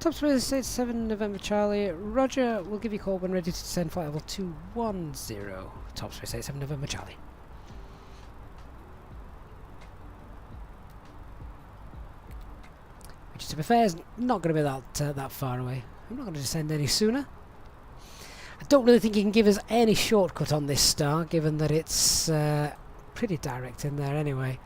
Top Space 7 November Charlie, Roger, we'll give you a call when ready to descend flight level 210. Top Space 7 November Charlie. Which, to be fair, is not going to be that far away. I'm not going to descend any sooner. I don't really think you can give us any shortcut on this star, given that it's pretty direct in there anyway.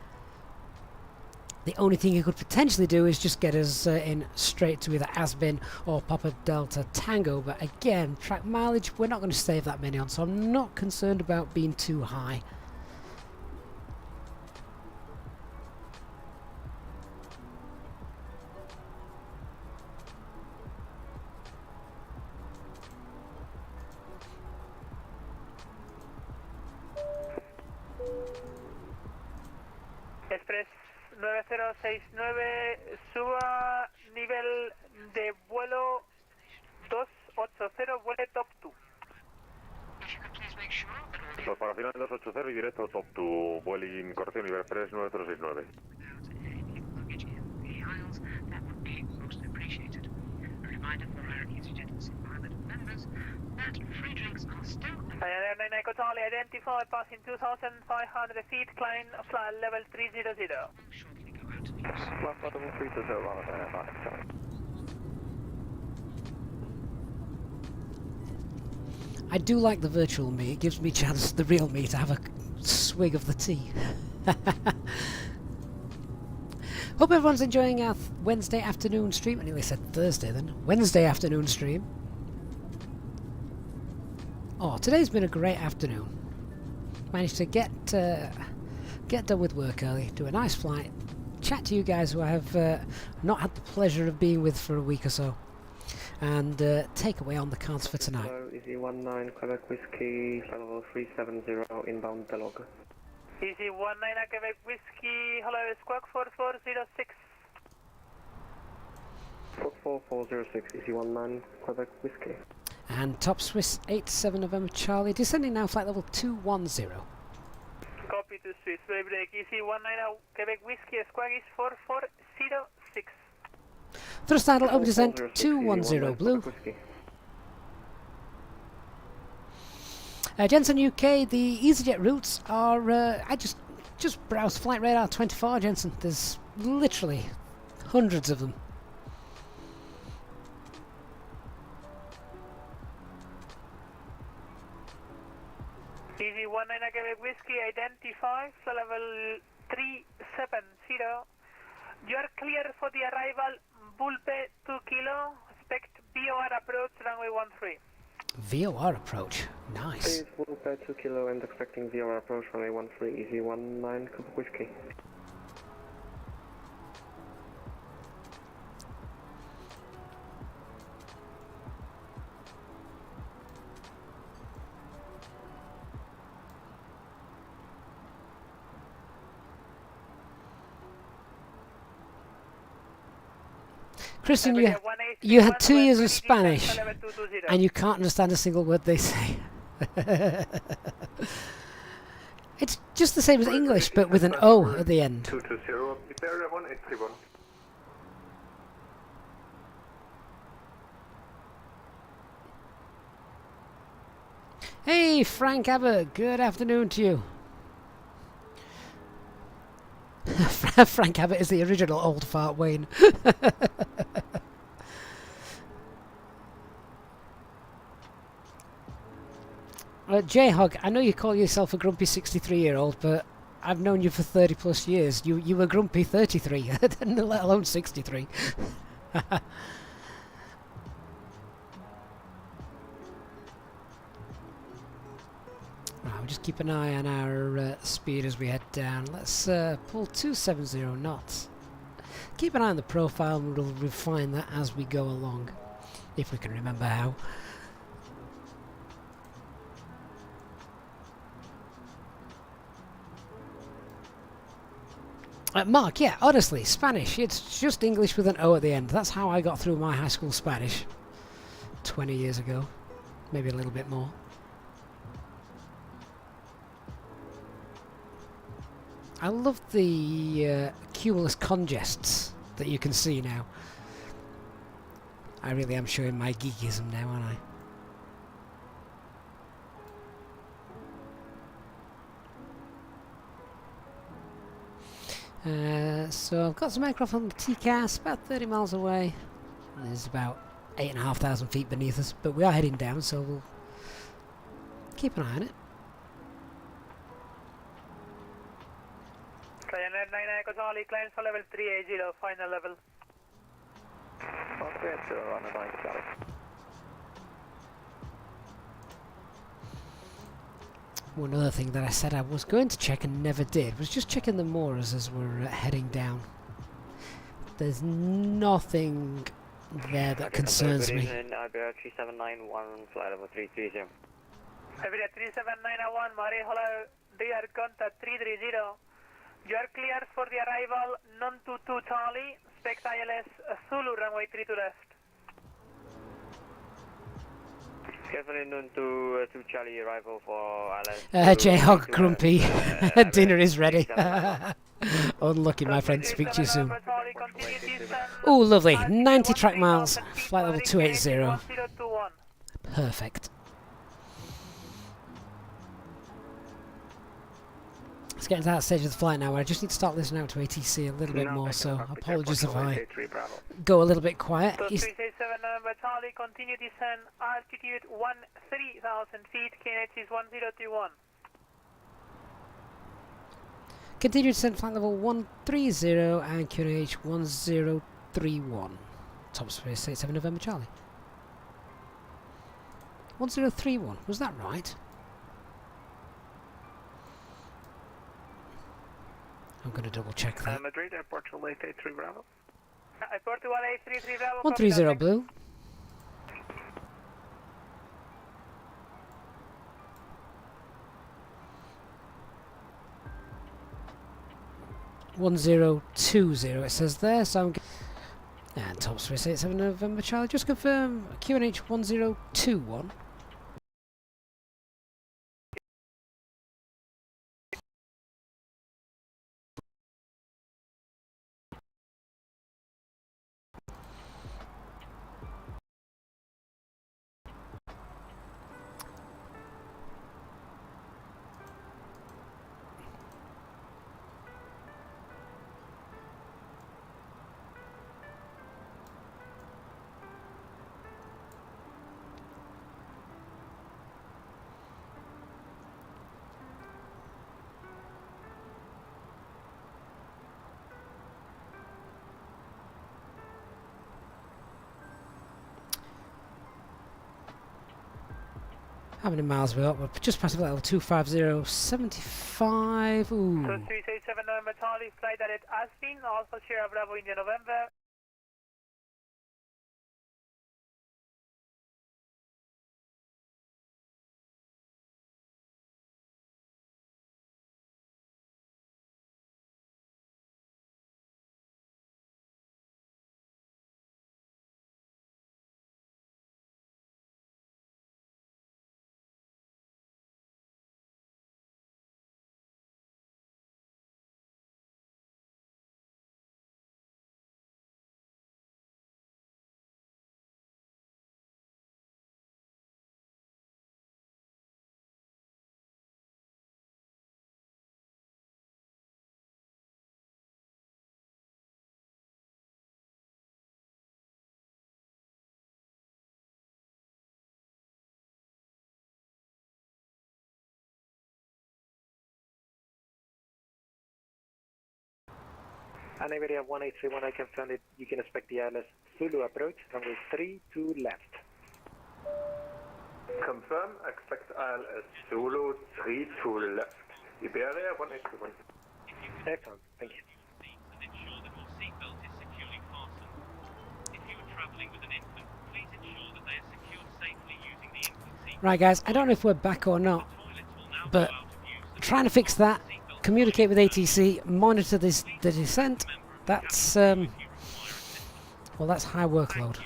The only thing you could potentially do is just get us in straight to either Asbin or Papa Delta Tango, but again, track mileage, we're not going to save that many on, so I'm not concerned about being too high. Express 9069, suba nivel de vuelo 280, vuele top 2. If you could please make sure that all the Los para final 280 y directo top to Vueling corrección Iberpress 9069. without any luggage in the aisles, that would be most appreciated. A reminder for our that. Free drinks are still Ryanair 99 Echo Charlie, identify passing 2,500 feet, climb flight level 300. shortly go out of use. I do like the virtual me. It gives me chance, the real me, to have a swig of the tea. Hope everyone's enjoying our Wednesday afternoon stream. I nearly said Thursday then. Wednesday afternoon stream. Oh, today's been a great afternoon. Managed to get done with work early, do a nice flight, chat to you guys who I have not had the pleasure of being with for a week or so, and take away on the cards for tonight. Hello, Easy 19 Quebec Whiskey, level 370 inbound Delog. Easy 19 Quebec Whiskey, hello, Squawk 4406. 44406, Easy 19 Quebec Whiskey. And top Swiss 87 November Charlie, descending now flight level 210. Copy to Swiss, very break, Easy 19 Quebec Whiskey, Squawk is 4406. Thrust idle, over descent 210 blue. Jensen UK, the EasyJet routes are, I just browsed Flight Radar 24, Jensen. There's literally hundreds of them. Easy 19 Quebec Whiskey, identify, flight level 370. You are clear for the arrival, Bulpe 2 kilo, expect VOR approach, runway 13. VOR approach, nice. Please, Bulpe 2 kilo and expecting VOR approach, runway 13, Easy 19 Quebec Whiskey. Christian, you had 2 years of Spanish, and you can't understand a single word they say. It's just the same as English, but with an O at the end. 220, prepare 1831. Hey, Frank Abbott, good afternoon to you. Frank Abbott is the original old fart Wayne. J-Hog, I know you call yourself a grumpy 63-year-old, but I've known you for 30 plus years. You were grumpy 33, let alone 63. Right, we'll just keep an eye on our speed as we head down. Let's pull 270 knots. Keep an eye on the profile and we'll refine that as we go along, if we can remember how. Mark, yeah, honestly, Spanish, it's just English with an O at the end. That's how I got through my high school Spanish 20 years ago, maybe a little bit more. I love the cumulus congests that you can see now. I really am showing my geekism now, aren't I? So I've got some aircraft on the TCAS, about 30 miles away. There's about 8,500 feet beneath us, but we are heading down, so we'll keep an eye on it. Ryanair 99 Echo Charlie, climb for level 380, final level. Okay, so on the 9 Charlie. One other thing that I said I was going to check and never did was just checking the moors as we're heading down. There's nothing there that concerns me. Iberia 3791, flight level 330. Iberia 3791, Mare, hello, rear contact 330. You are clear for the arrival, non-22 Charlie, expect ILS Zulu, runway 32 left. Carefully known to Charlie, arrival for ILS. J-Hog Grumpy, dinner is ready. Unlucky, my friend, speak to you soon. Oh, lovely, 90 track miles, flight level 280. Perfect. Let's get into that stage of the flight now where I just need to start listening out to ATC a little bit more, so apologies if I go a little bit quiet. So 367 November Charlie, continue descent, altitude 13,000 feet, KNH is 1021. Continue descent flight level 130 and QNH 1031. Top space 87 November Charlie. 1031, was that right? I'm going to double check that. Madrid, Airport to Lake A3 Bravo. Airport to A33 Bravo. 130 blue. $1020 it says there, so I'm and top space 87 November Charlie. Just confirm QNH 1021. How many miles we got? We're just past level 250, 75. Ooh. So 367 November Charlie, flight direct Aspin, Alpha Sierra Bravo India November. And Iberia 1831, I confirm that you can expect the ILS Zulu approach, runway 32 left. Confirm, expect ILS Zulu 32 left. Iberia 1831. Excellent, thank you. And ensure that your seatbelt is securely fastened. If you are travelling with an infant, please ensure that they are secured safely using the infant seat. Right guys, I don't know if we're back or not, but trying to fix that, communicate with ATC, monitor the descent. That's well, that's high workload.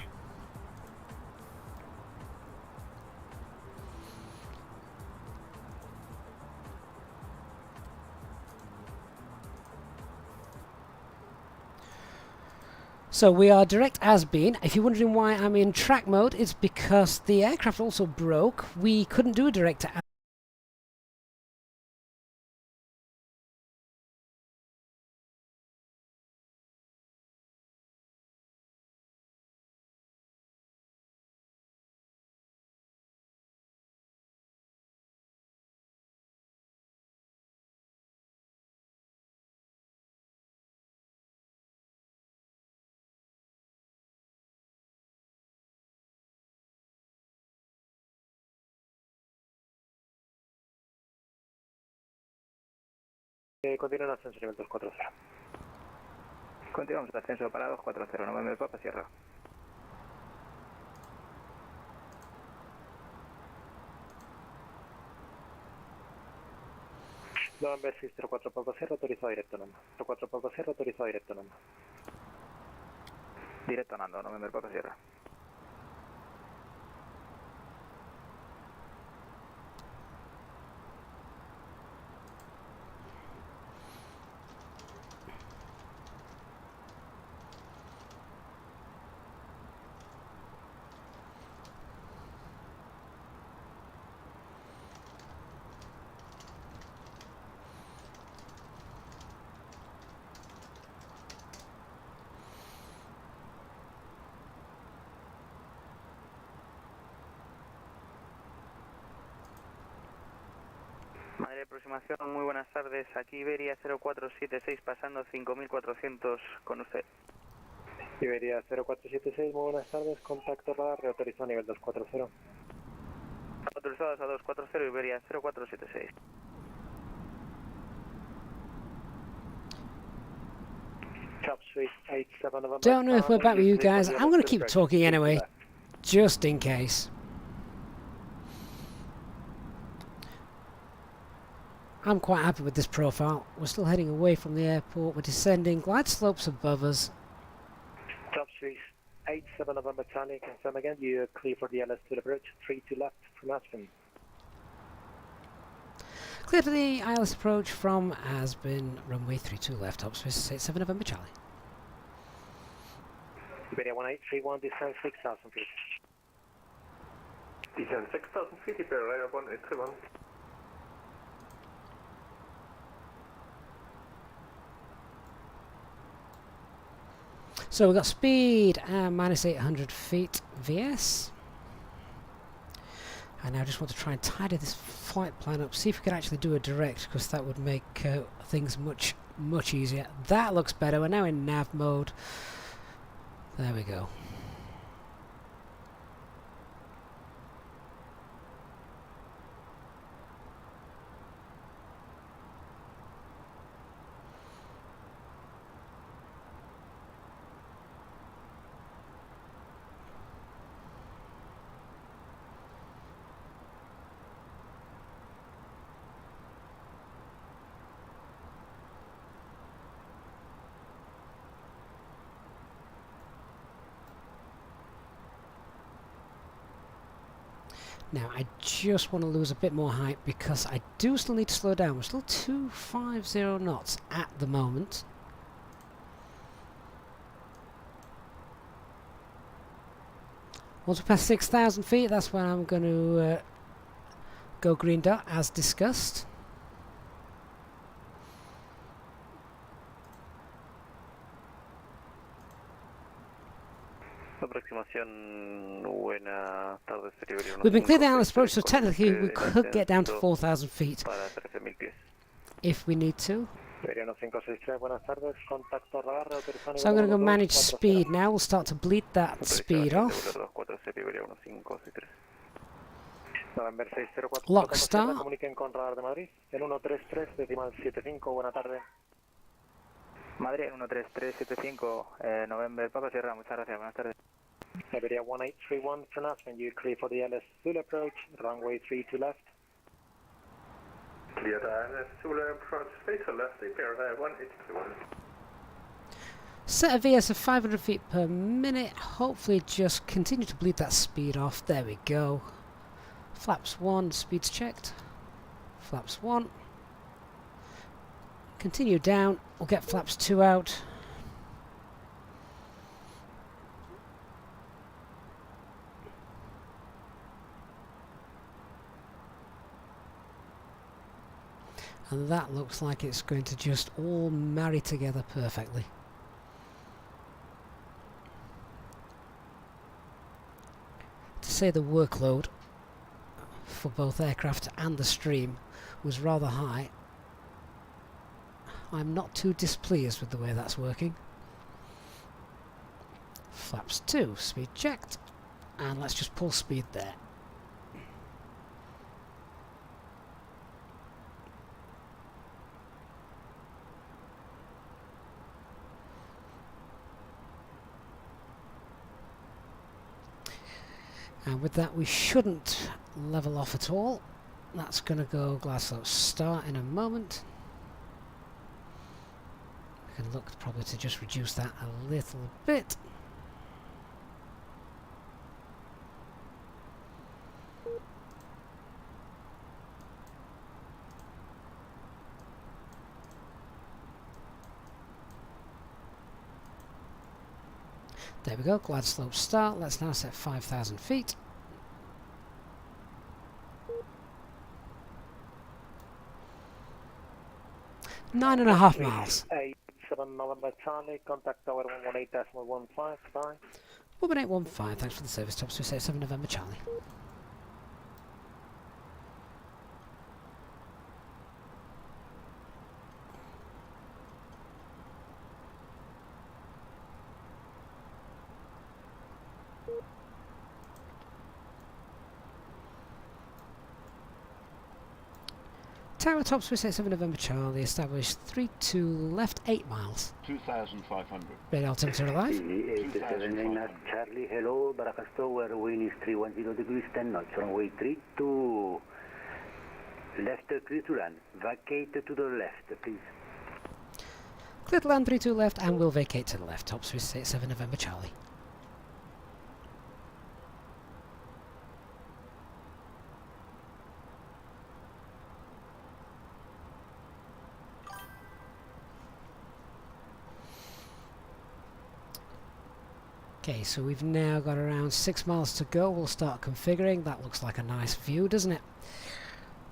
So we are direct as been. If you're wondering why I'm in track mode, it's because the aircraft also broke. We couldn't do a direct to Continúa en ascenso nivel 240. Continuamos el ascenso para 240, November Papa Sierra. November 604 Papa Sierra, autorizado directo nomás. 04 Papa Sierra, autorizado directo nomás. Directo Nando, November Papa Sierra. aproximación, muy buenas tardes. Aquí Iberia 0476 pasando 5400 con usted. Iberia 0476, muy buenas tardes. Contacto radar, reautorizado a nivel 240. Autorizados a 240, Iberia 0476. Don't know if we're back with you guys. I'm going to keep talking anyway, just in case. I'm quite happy with this profile. We're still heading away from the airport. We're descending. Glide slopes above us. Top Swiss 87 November Charlie, confirm again. You're clear for the LS to the bridge, 3 to left from Aspen. Clear for the ILS approach from Aspen, runway 32 left, top Swiss 87 November Charlie. Iberia 1831, descend 6,000 feet. Descend 6,000 feet, Iberia 1831. So we've got speed minus 800 feet VS. And now I just want to try and tidy this flight plan up, see if we can actually do a direct, because that would make things much easier. That looks better. We're now in nav mode. There we go. Now I just want to lose a bit more height because I do still need to slow down. We're still 250 knots at the moment. Once we pass 6,000 feet, that's when I'm going to go green dot as discussed. We've been cleared the ILS approach, so technically we could get down to 4,000 feet if we need to. So I'm going to go manage speed now. We'll start to bleed that speed off. Lock start. Madrid 13375, November, Papa Sierra, muchas gracias, buenas tardes. Iberia 1831 from Aspen, you clear for the LS Zulu approach, runway 3 to left. Clear the LS Zulu approach, 3 to left, Iberia 1831. Set a VS of 500 feet per minute, hopefully just continue to bleed that speed off, there we go. Flaps 1, speed's checked. Flaps 1. Continue down, we'll get flaps 2 out. And that looks like it's going to just all marry together perfectly. To say the workload for both aircraft and the stream was rather high, I'm not too displeased with the way that's working. Flaps 2, speed checked, and let's just pull speed there. And with that we shouldn't level off at all. That's going to go glide slope start in a moment. We can look probably to just reduce that a little bit. There we go, glide slope start. Let's now set 5,000 feet. Nine and a half miles. 87 November Charlie, contact tower 118.15, bye. 11815, thanks for the service, top 287 November Charlie. Tower top Swiss 87 November Charlie, established 32 left 8 miles. 2,500. Radio altimeter alive. Easy 879 Charlie, hello, Baracas Tower, wind is 310 degrees 10 knots, runway 32, left clear to land, vacate to the left, please. Clear to land 32 left and we'll vacate to the left. Top Swiss 87 November Charlie. Okay, so we've now got around 6 miles to go. We'll start configuring. That looks like a nice view, doesn't it?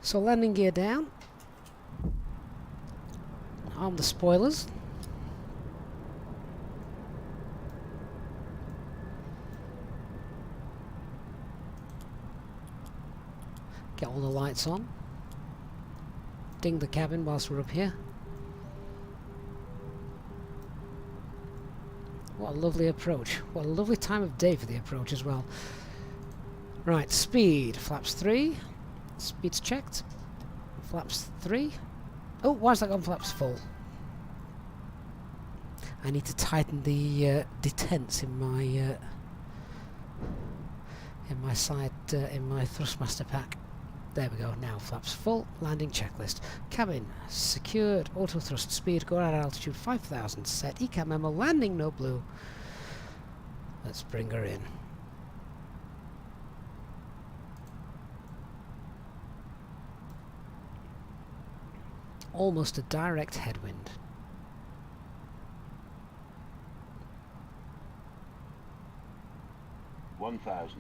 So landing gear down. Arm the spoilers. Get all the lights on. Ding the cabin whilst we're up here. What a lovely approach. What a lovely time of day for the approach as well. Right, speed. Flaps 3. Speed's checked. Flaps 3. Oh, why's that gone flaps full? I need to tighten the detents in my side, in my thrustmaster pack. There we go, now flaps full, landing checklist. Cabin, secured, auto thrust speed, go out at altitude 5,000, set, ECAM memo, landing no blue. Let's bring her in. Almost a direct headwind. $1,000.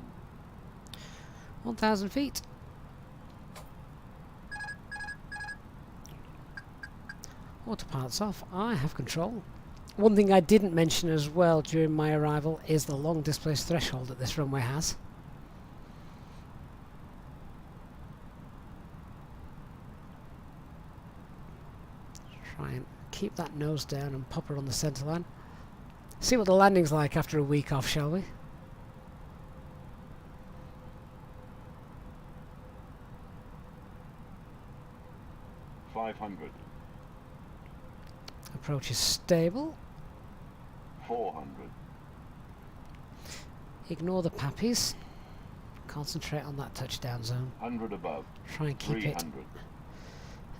1,000 feet. Autopilot's off. I have control. One thing I didn't mention as well during my arrival is the long displaced threshold that this runway has. Try and keep that nose down and pop her on the centre line. See what the landing's like after a week off, shall we? $500. Approach is stable. 400. Ignore the pappies. Concentrate on that touchdown zone. 100 above. Try and keep 300. it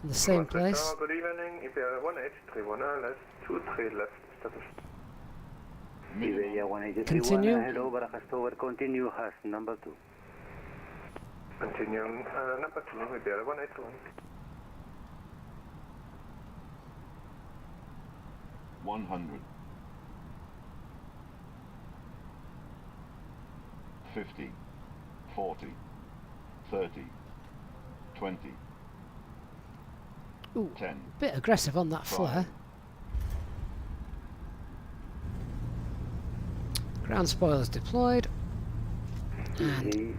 in the same place. Tower, good evening. Iberia 1831 left, 23 left. Status. Iberia 1831, Continue. hello, Baracas Tower, continue, has number 2. Continue, number 2, Iberia 1831. 100. 50. 40. 30. 20. Ooh, 10. bit aggressive on that flare. Ground spoilers deployed. And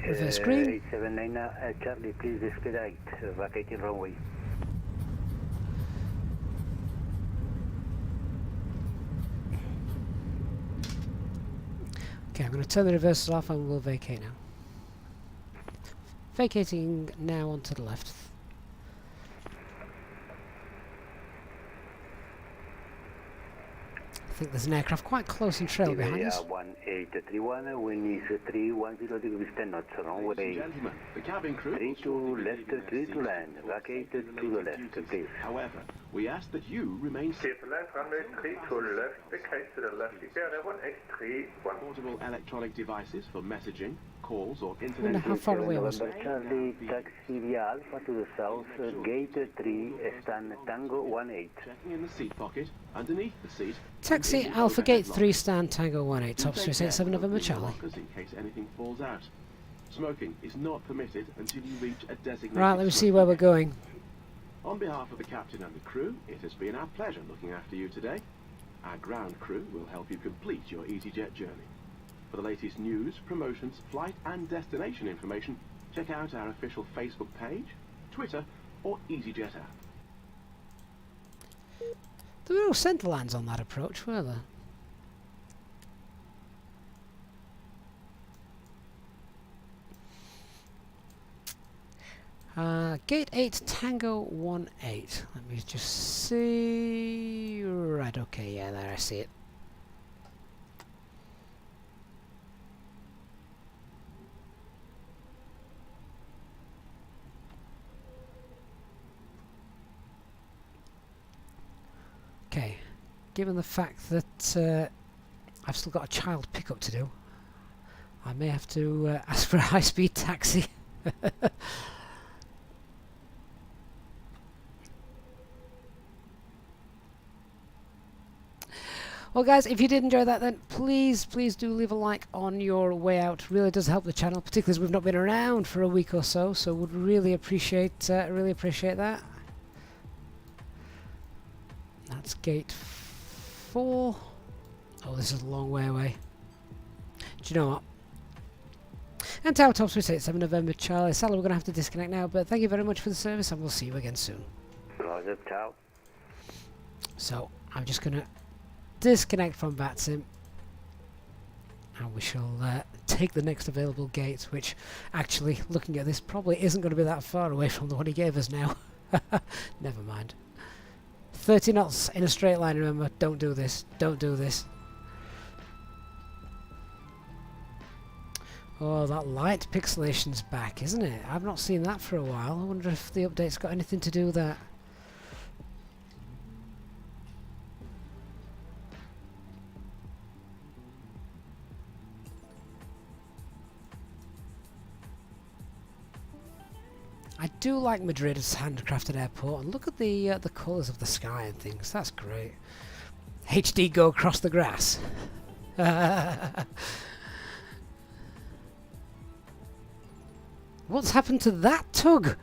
reverse green. 879 Charlie, please expedite, vacating runway. Okay, I'm going to turn the reversers off and we'll vacate now. Vacating now onto the left. I think there's an aircraft quite close in trail behind Iberia us. 1831, wind is 310 degrees 10 knots, Ladies runway and gentlemen, the cabin crew 3 will to shortly left, begin their 3 to safe land, for vacate to safety the related left, duties. please. However, we ask that you remain Clear to land, runway 3 to left, vacate to the left. Iberia 1831. portable electronic devices for messaging, calls, or I wonder internet. how far away was it? November Charlie, taxi via Alpha to the south, gate 3, stand Tango 18. Checking in the seat pocket, underneath the seat. Taxi and in the Alpha overhead Gate 3 locker. stand Tango 18, top Do take Swiss care 87 of November opening the Charlie. lockers in case anything falls out. Smoking is not permitted until you reach a designated Right, let me see smoking where we're area. going. On behalf of the captain and the crew, it has been our pleasure looking after you today. Our ground crew will help you complete your EasyJet journey. For the latest news, promotions, flight and destination information, check out our official Facebook page, Twitter or EasyJet app. There were no centre lands on that approach, were there? Gate 8 Tango 18. Let me just see. Right, okay, yeah, there I see it. Okay, given the fact that I've still got a child pickup to do, I may have to ask for a high-speed taxi. Well guys, if you did enjoy that, then please do leave a like on your way out. It really does help the channel, particularly as we've not been around for a week or so, so would really appreciate that. That's gate 4. Oh, this is a long way away. Do you know what? And Tower Top 387 November Charlie. Sadly, we're going to have to disconnect now, but thank you very much for the service, and we'll see you again soon. Roger, ciao. So, I'm just going to disconnect from VATSIM, and we shall take the next available gate, which actually, looking at this, probably isn't going to be that far away from the one he gave us now. Never mind. 30 knots in a straight line, remember. Don't do this. Don't do this. Oh, that light pixelation's back, isn't it? I've not seen that for a while. I wonder if the update's got anything to do with that. I do like Madrid as a handcrafted airport, and look at the colours of the sky and things. That's great. HD go across the grass. What's happened to that tug?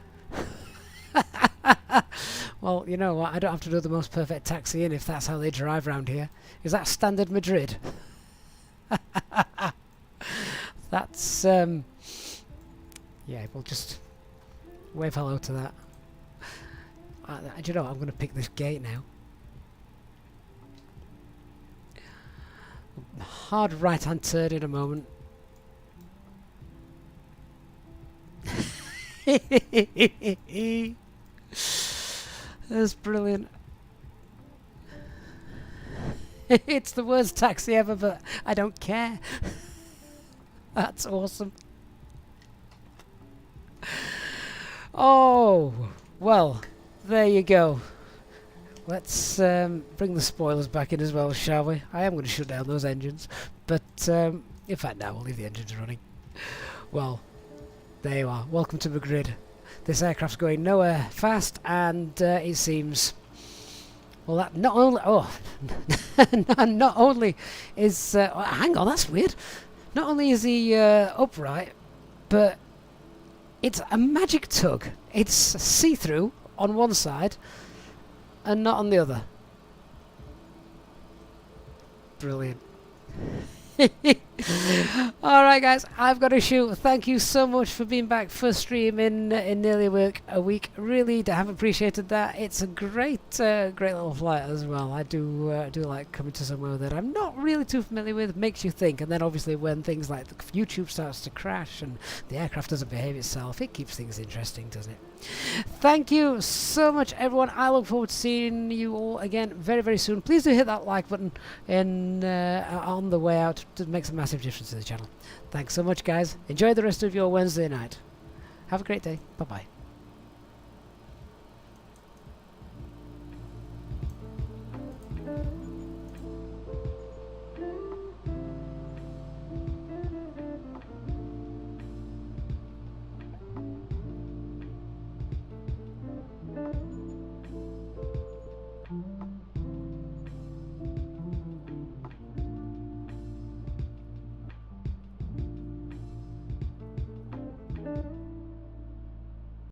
Well, you know what? I don't have to do the most perfect taxi in if that's how they drive around here. Is that standard Madrid? That's yeah. We'll just wave hello to that. Do you know what? I'm going to pick this gate now. Hard right-hand turn in a moment. That's brilliant. It's the worst taxi ever, but I don't care. That's awesome. Oh, well, there you go. Let's bring the spoilers back in as well, shall we? I am going to shut down those engines, but in fact, now we'll leave the engines running. Well, there you are. Welcome to Madrid. This aircraft's going nowhere fast, and it seems, well, that not only not only is hang on, that's weird. Not only is he upright, but it's a magic tug. It's see-through on one side and not on the other. Brilliant. Alright guys, I've got to shoot. Thank you so much for being back for stream in nearly a week. Really have appreciated that. It's a great little flight as well. I do like coming to somewhere that I'm not really too familiar with. Makes you think, and then obviously when things like YouTube starts to crash and the aircraft doesn't behave itself, it keeps things interesting, doesn't it? Thank you so much everyone. I look forward to seeing you all again very soon. Please do hit that like button on the way out. It makes a massive difference to the channel. Thanks so much guys. Enjoy the rest of your Wednesday night. Have a great day. Bye bye.